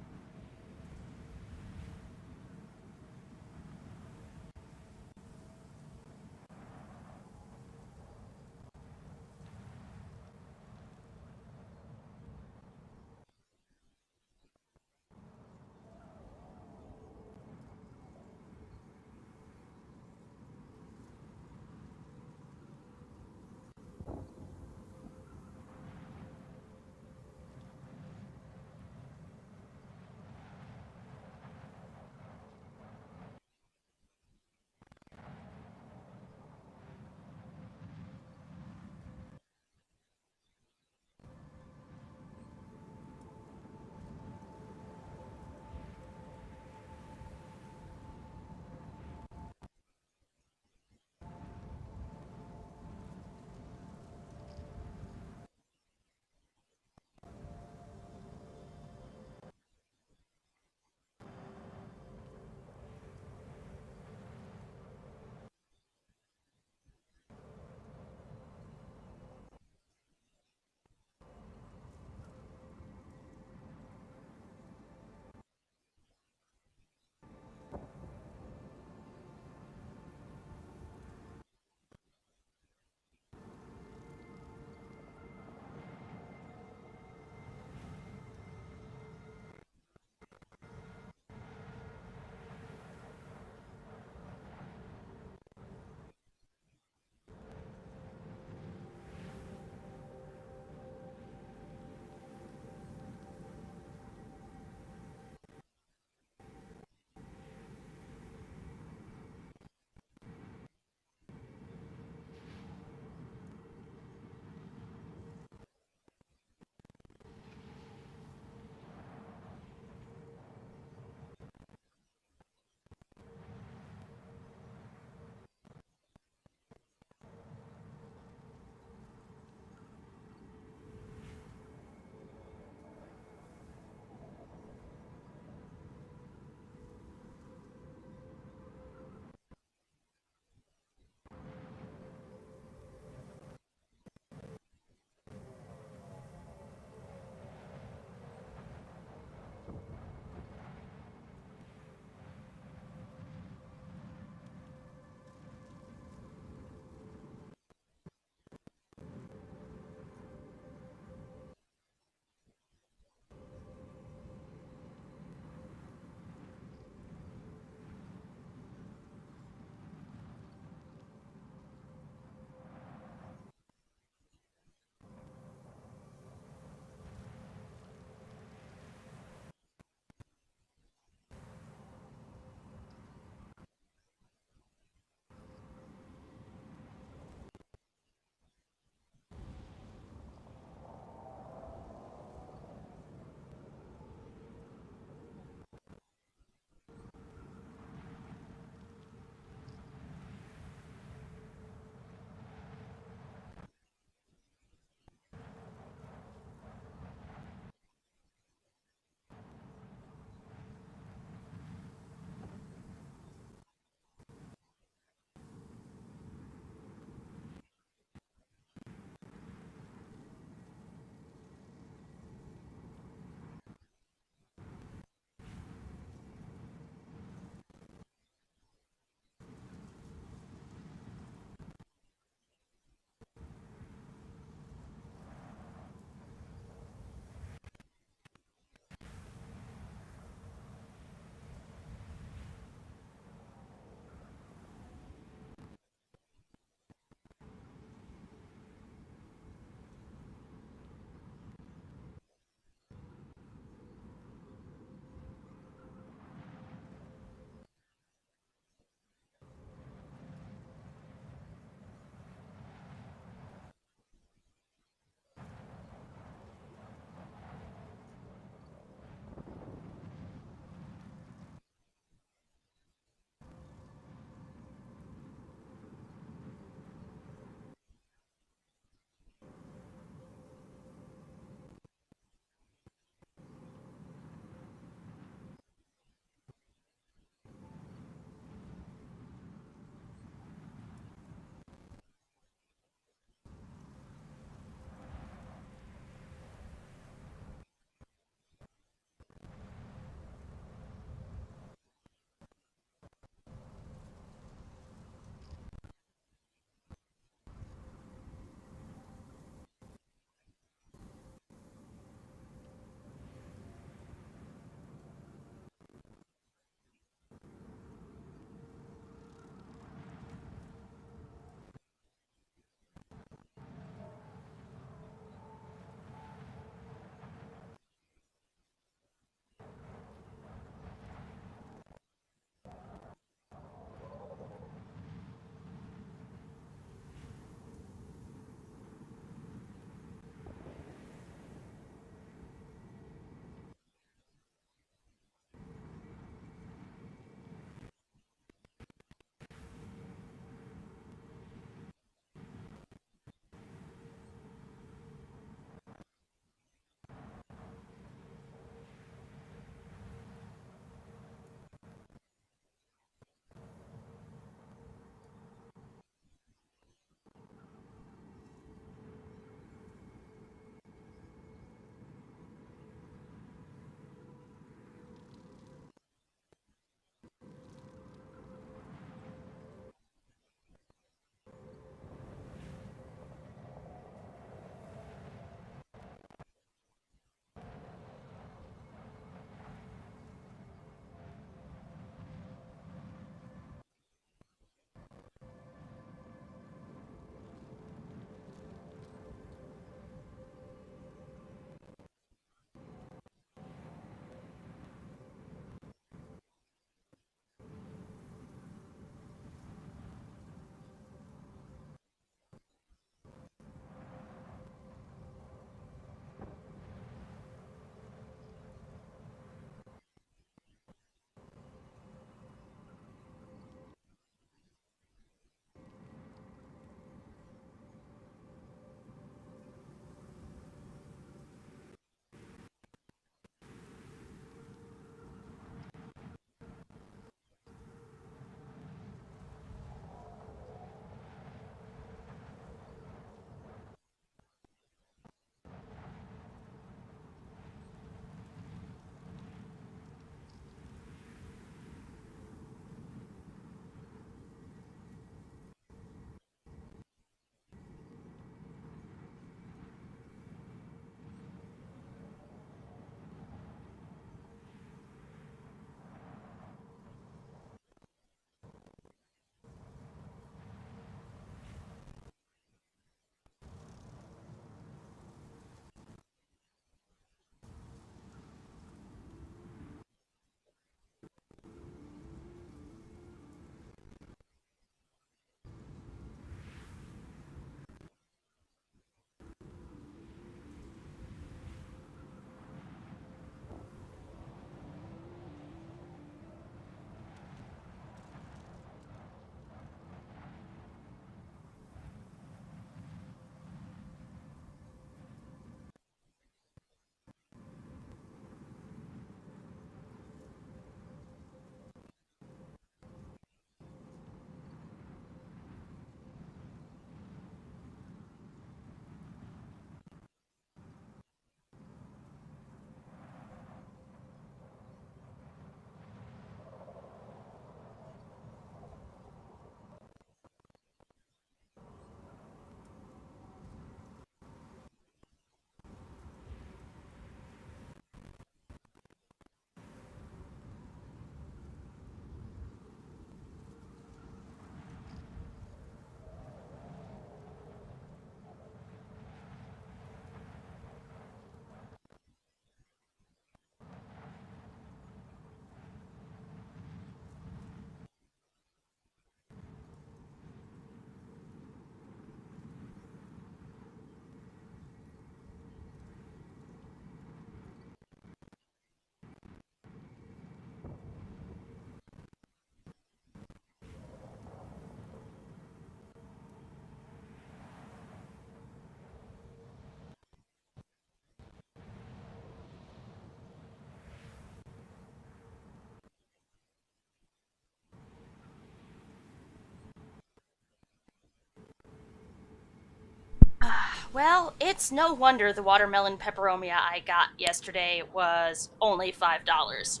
Well, it's no wonder the watermelon pepperomia I got yesterday was only $5.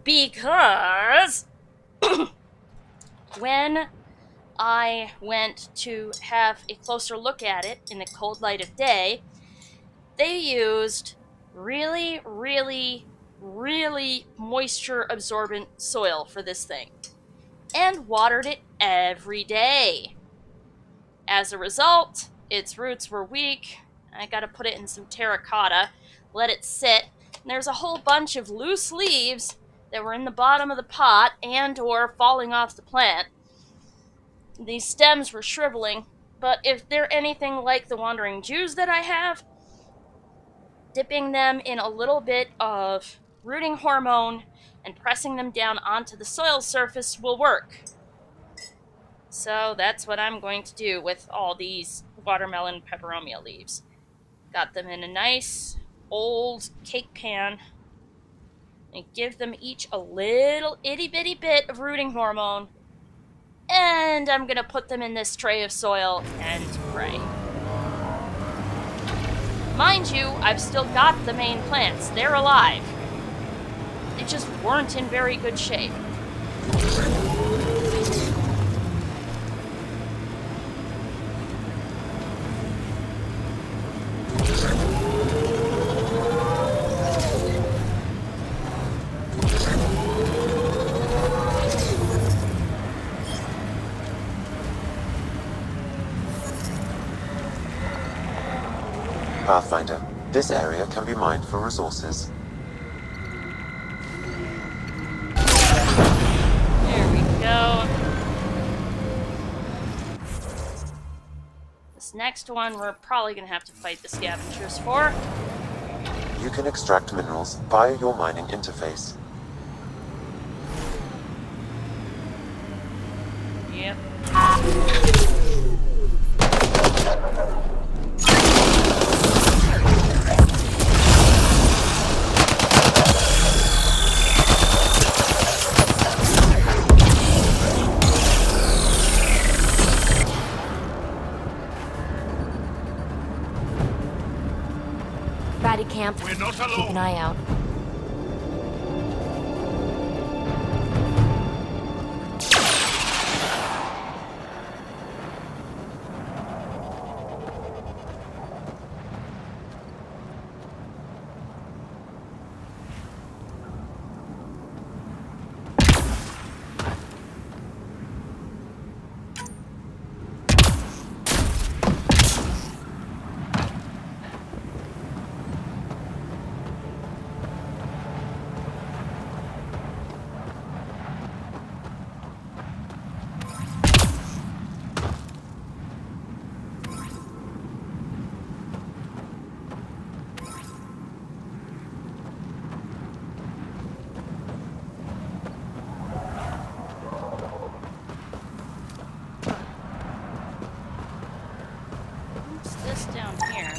Because when I went to have a closer look at it in the cold light of day, they used really, really, really moisture absorbent soil for this thing and watered it every day. As a result, its roots were weak. I gotta put it in some terracotta, let it sit, and there's a whole bunch of loose leaves that were in the bottom of the pot and or falling off the plant. These stems were shriveling, but if they're anything like the Wandering Jews that I have, dipping them in a little bit of rooting hormone and pressing them down onto the soil surface will work. So that's what I'm going to do with all these watermelon peperomia leaves. Got them in a nice old cake pan and give them each a little itty bitty bit of rooting hormone. And I'm gonna put them in this tray of soil and pray. Mind you, I've still got the main plants. They're alive. They just weren't in very good shape. Pathfinder, this area can be mined for resources. There we go. This next one we're probably going to have to fight the scavengers for. You can extract minerals via your mining interface. Yep. Batty camp. We're not alone. Keep an eye out. What's this down here?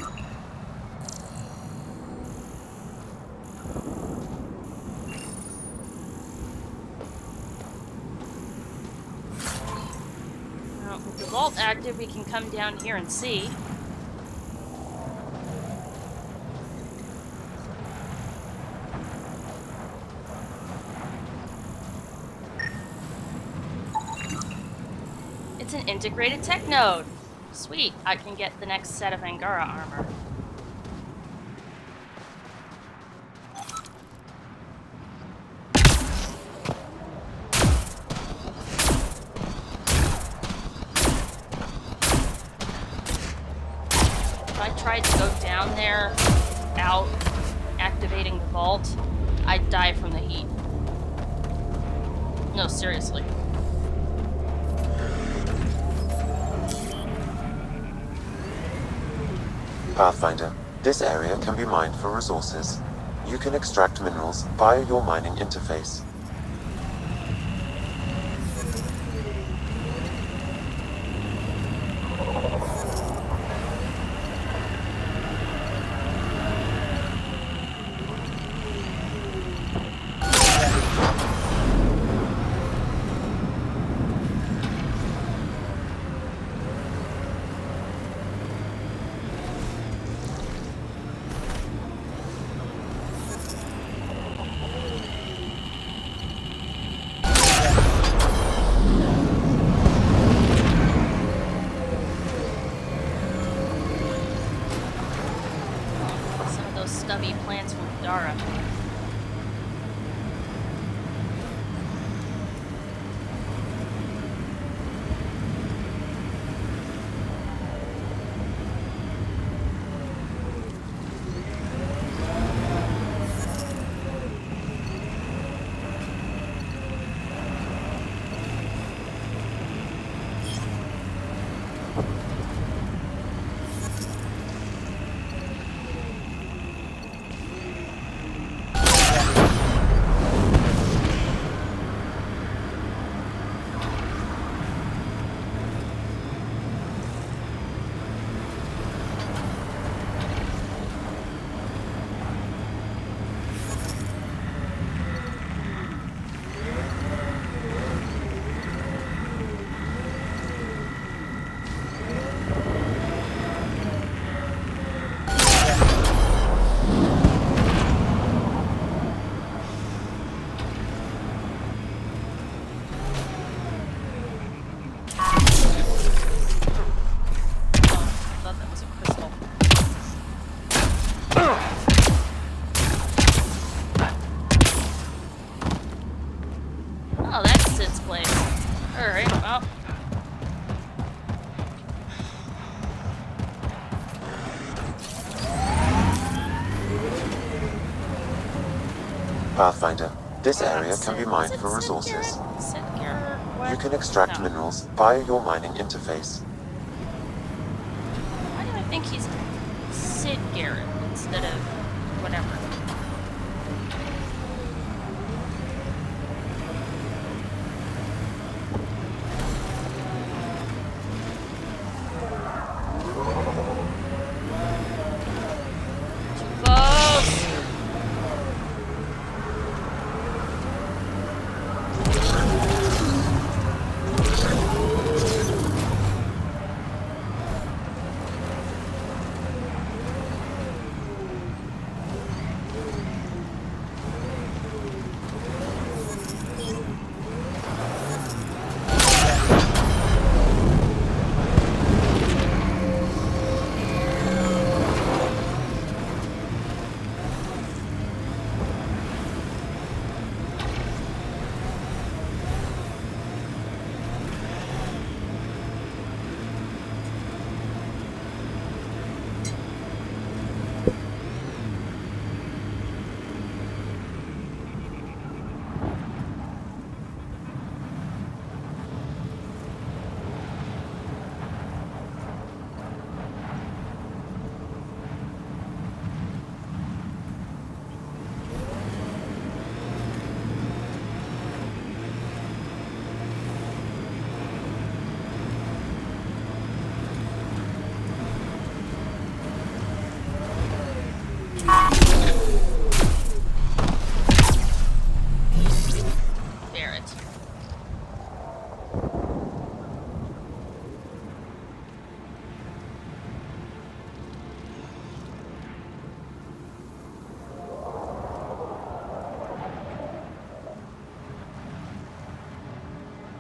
Well, with the vault active, we can come down here and see. It's an integrated tech node. Sweet, I can get the next set of Angara armor. If I tried to go down there without activating the vault, I'd die from the heat. No, seriously. Pathfinder, this area can be mined for resources. You can extract minerals via your mining interface. stuff he plans for Dara. Oh, that's Sid's place. Alright, well. Pathfinder, this area can be mined for resources. You can extract minerals via your mining interface. Why do I think he's Sid Garrett instead of whatever?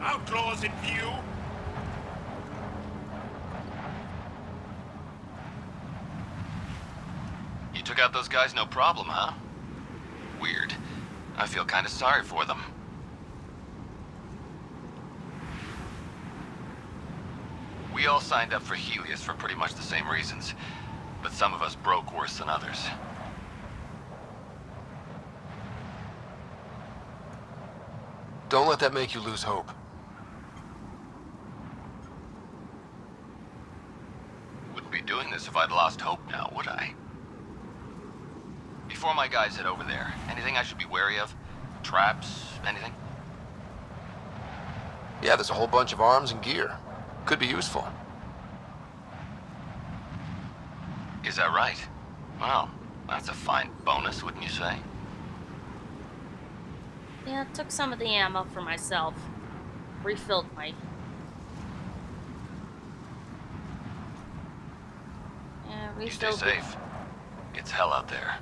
Outlaws in view? You took out those guys no problem, huh? Weird. I feel kinda sorry for them. We all signed up for Helios for pretty much the same reasons, but some of us broke worse than others. Don't let that make you lose hope. Wouldn't be doing this if I'd lost hope now, would I? Before my guys head over there, anything I should be wary of? Traps? Anything? Yeah, there's a whole bunch of arms and gear. Could be useful. Is that right? Well, that's a fine bonus, wouldn't you say? Yeah, took some of the ammo for myself. Refilled my... Yeah, refilled... You stay safe. It's hell out there.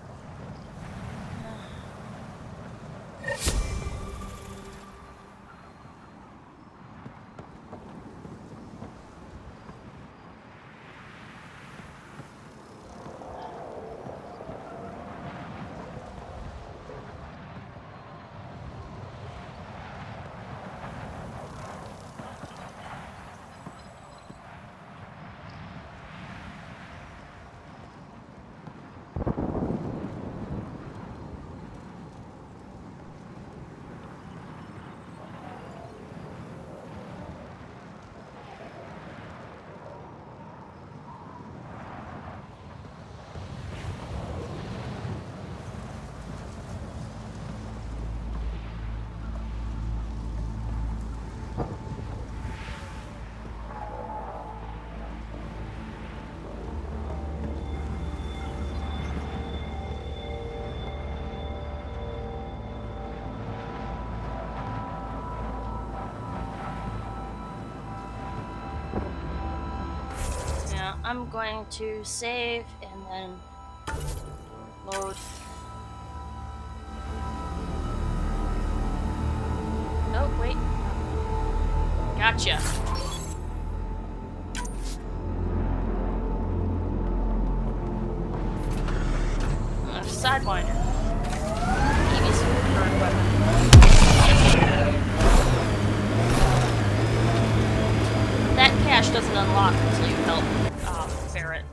I'm going to save and then load. Oh, wait. Gotcha. Sidewinder. Evie's current weapon. That cache doesn't unlock until you help Ferret.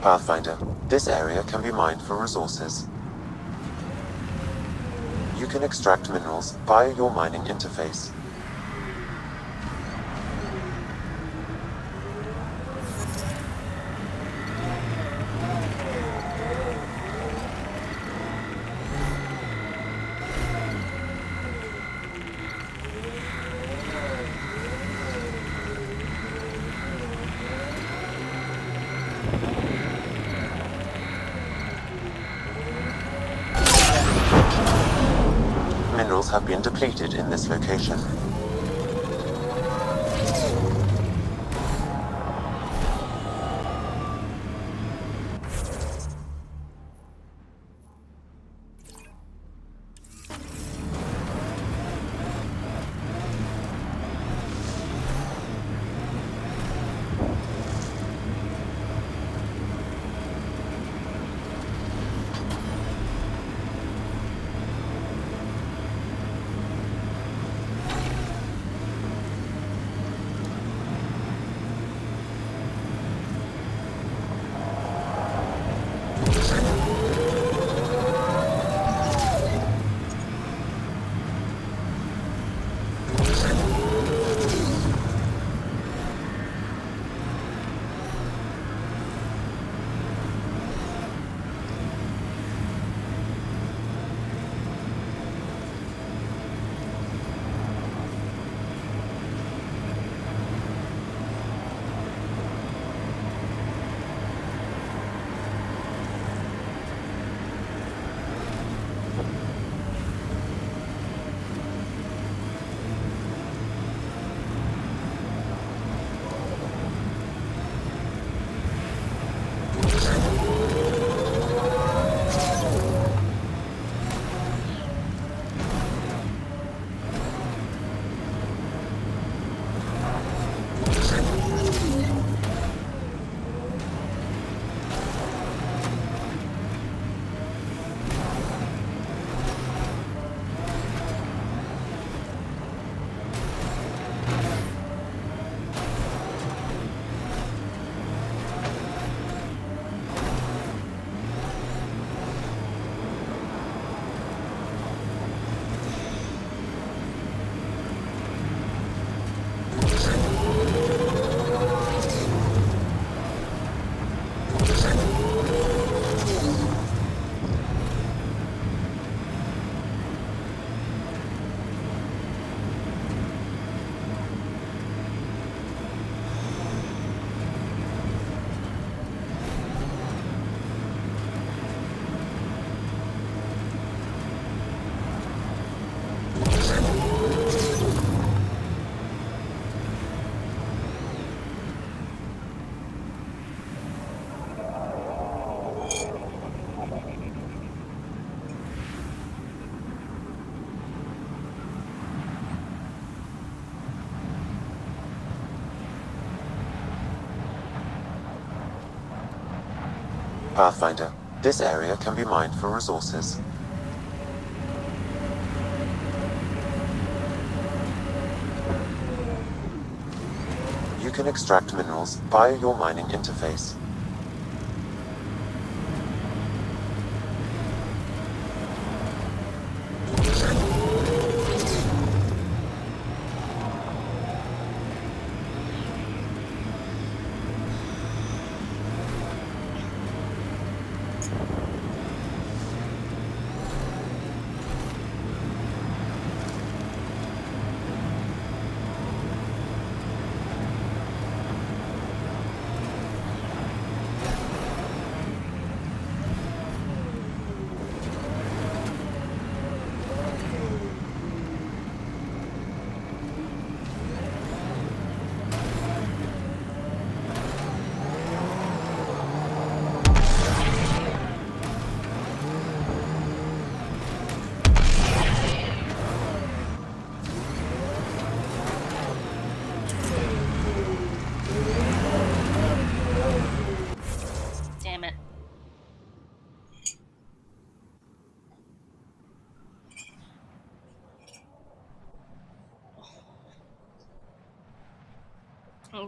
Pathfinder, this area can be mined for resources. You can extract minerals via your mining interface. Minerals have been depleted in this location. Pathfinder, this area can be mined for resources. You can extract minerals via your mining interface.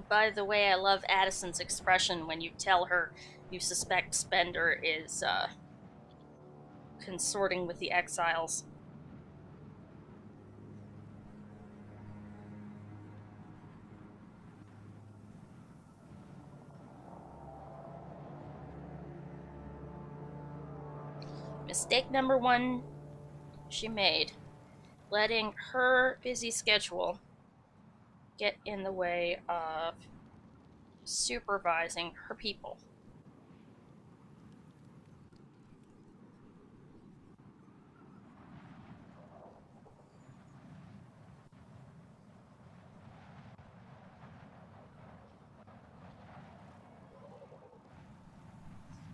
By the way, I love Addison's expression when you tell her you suspect Spender is consorting with the Exiles. Mistake number one she made, letting her busy schedule get in the way of supervising her people.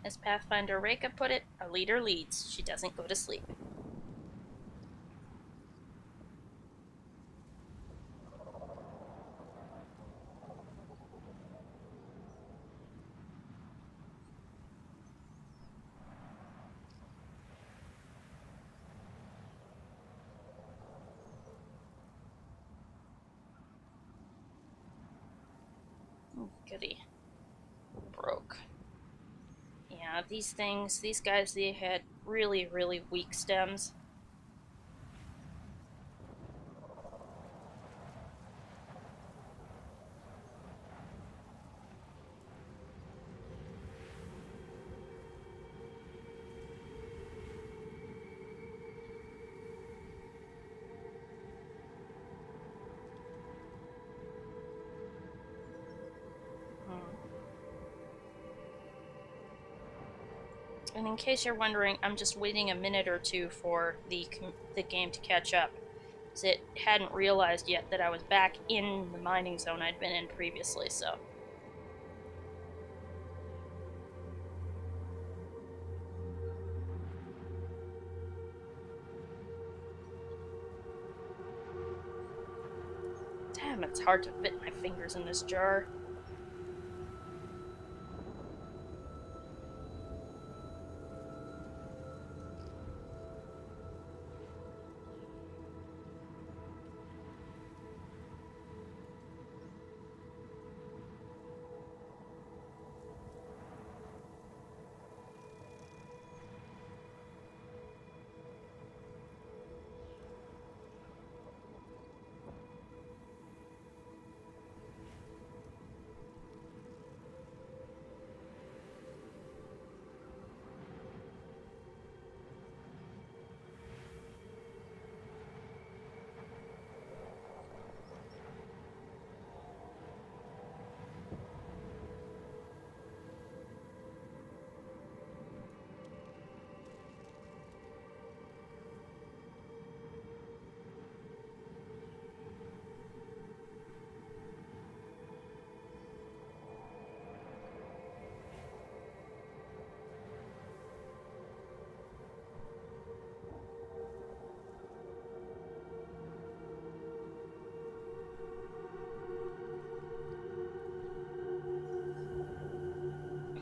As Pathfinder Reka put it, a leader leads, she doesn't go to sleep. Goody. Broke. Yeah, these guys, they had really, really weak stems. And in case you're wondering, I'm just waiting a minute or two for the game to catch up, because it hadn't realized yet that I was back in the mining zone I'd been in previously, so. Damn, it's hard to fit my fingers in this jar.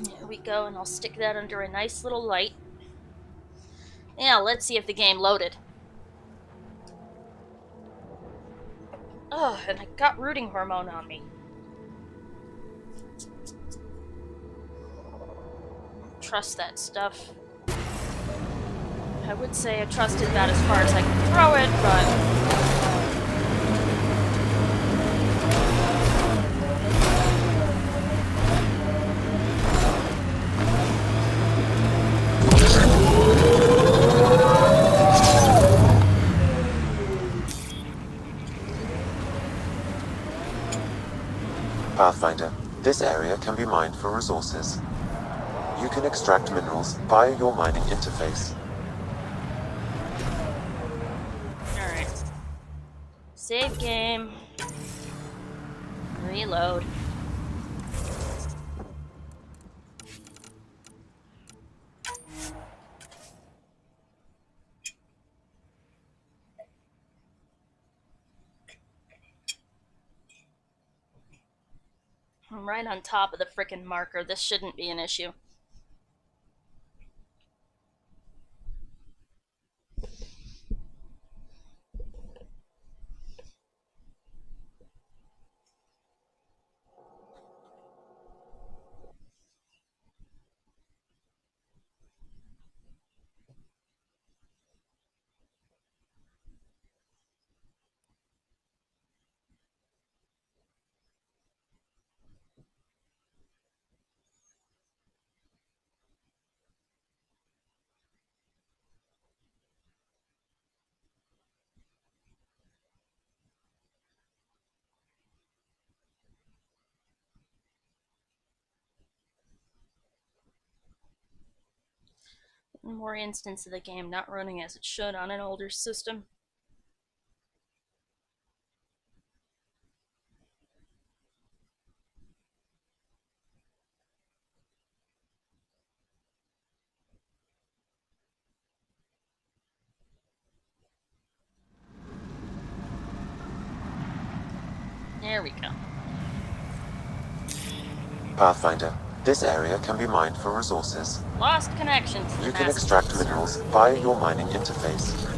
There we go, and I'll stick that under a nice little light. Now, let's see if the game loaded. Ugh, and I got rooting hormone on me. Trust that stuff. I would say I trusted that as far as I could throw it, but... Pathfinder, this area can be mined for resources. You can extract minerals via your mining interface. Alright. Save game. Reload. I'm right on top of the frickin' marker. This shouldn't be an issue. One more instance of the game not running as it should on an older system. There we go. Pathfinder, this area can be mined for resources. Lost connection to the You can massive extract server. minerals via your mining interface.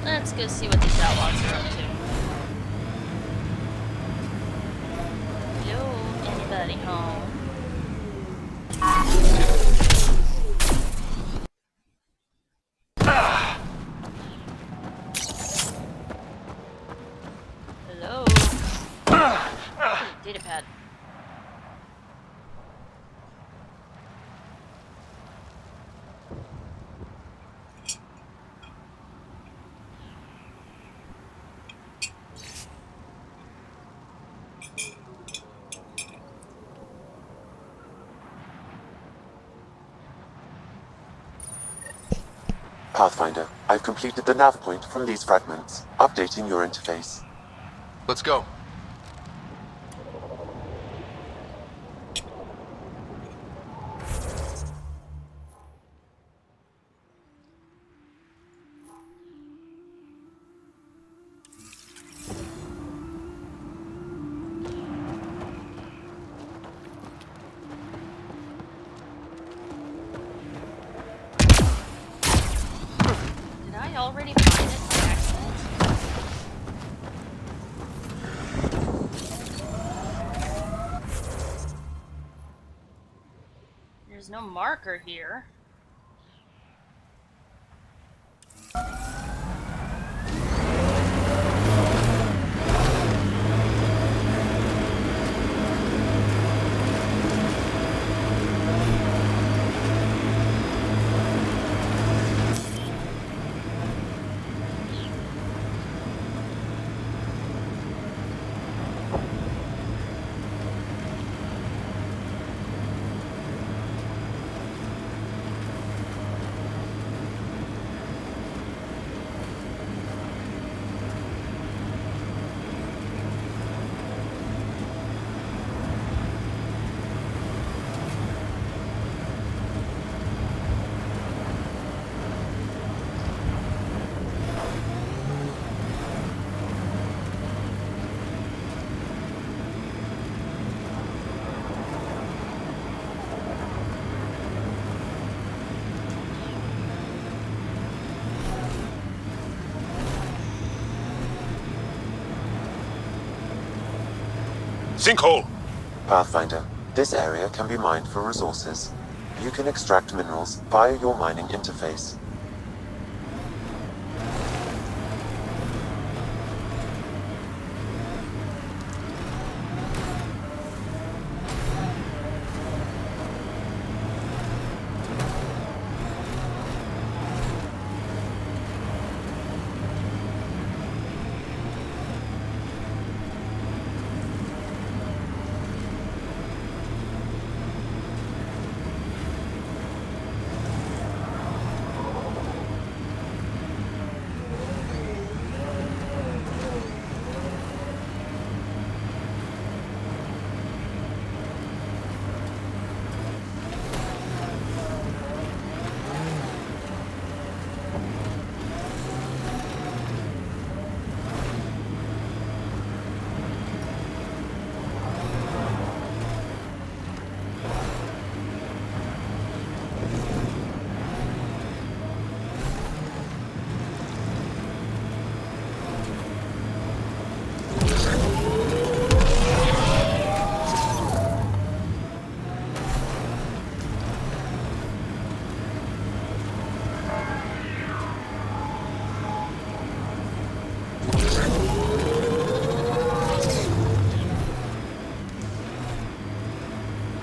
Let's go see what these outlaws are up to. Hello, anybody home? Hello? Data pad. Pathfinder, I've completed the nav point from these fragments, updating your interface. Let's go. Did I already find it by accident? There's no marker here. Sinkhole! Pathfinder, this area can be mined for resources. You can extract minerals via your mining interface.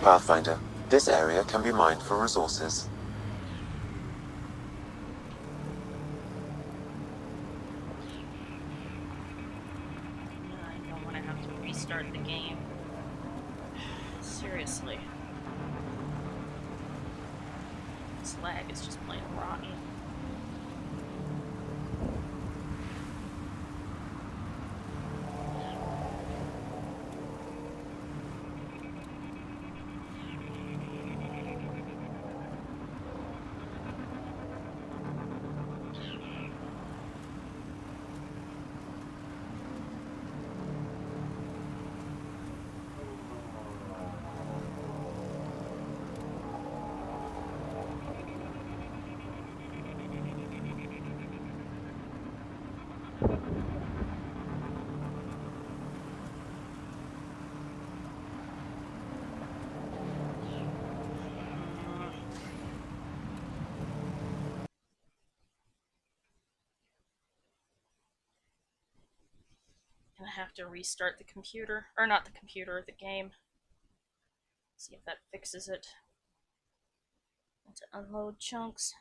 Pathfinder, this area can be mined for resources. I don't want to have to restart the game. Seriously. This lag is just plain rotten. Gonna have to restart the computer, or not the computer, the game. See if that fixes it. To unload chunks.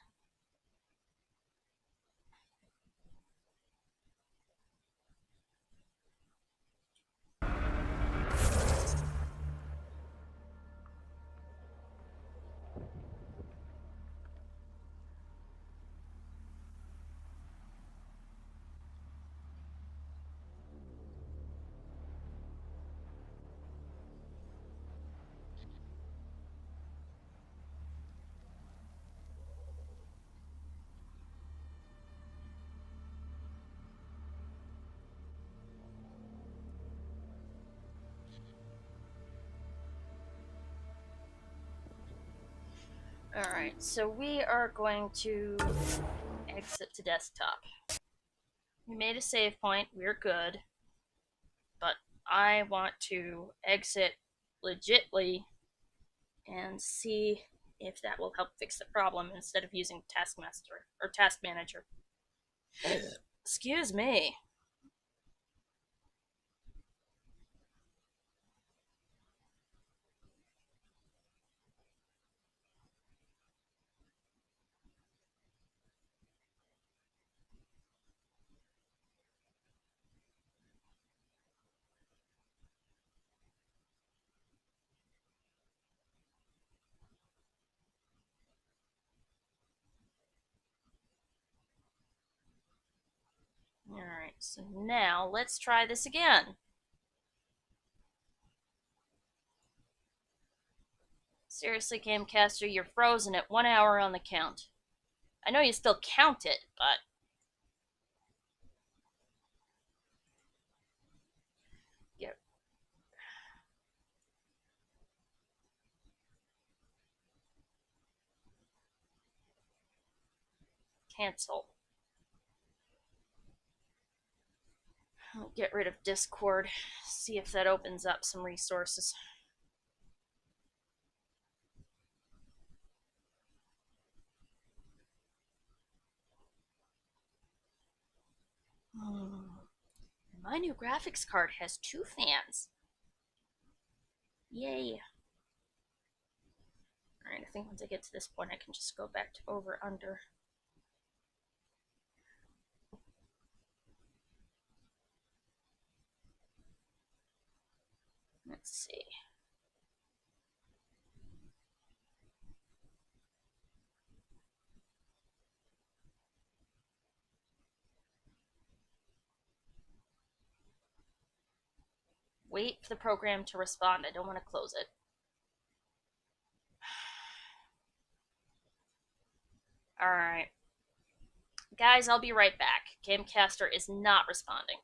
Alright, so we are going to exit to desktop. We made a save point, we're good. But I want to exit legitly and see if that will help fix the problem instead of using Taskmaster or Task Manager. Excuse me. Alright, so now let's try this again. Seriously, Gamecaster, you're frozen at 1 hour on the count. I know you still count it, but... Get... Cancel. I'll get rid of Discord. See if that opens up some resources. My new graphics card has 2 fans. Yay. Alright, I think once I get to this point I can just go back to over under. Let's see. Wait for the program to respond. I don't want to close it. Alright. Guys, I'll be right back. Gamecaster is not responding.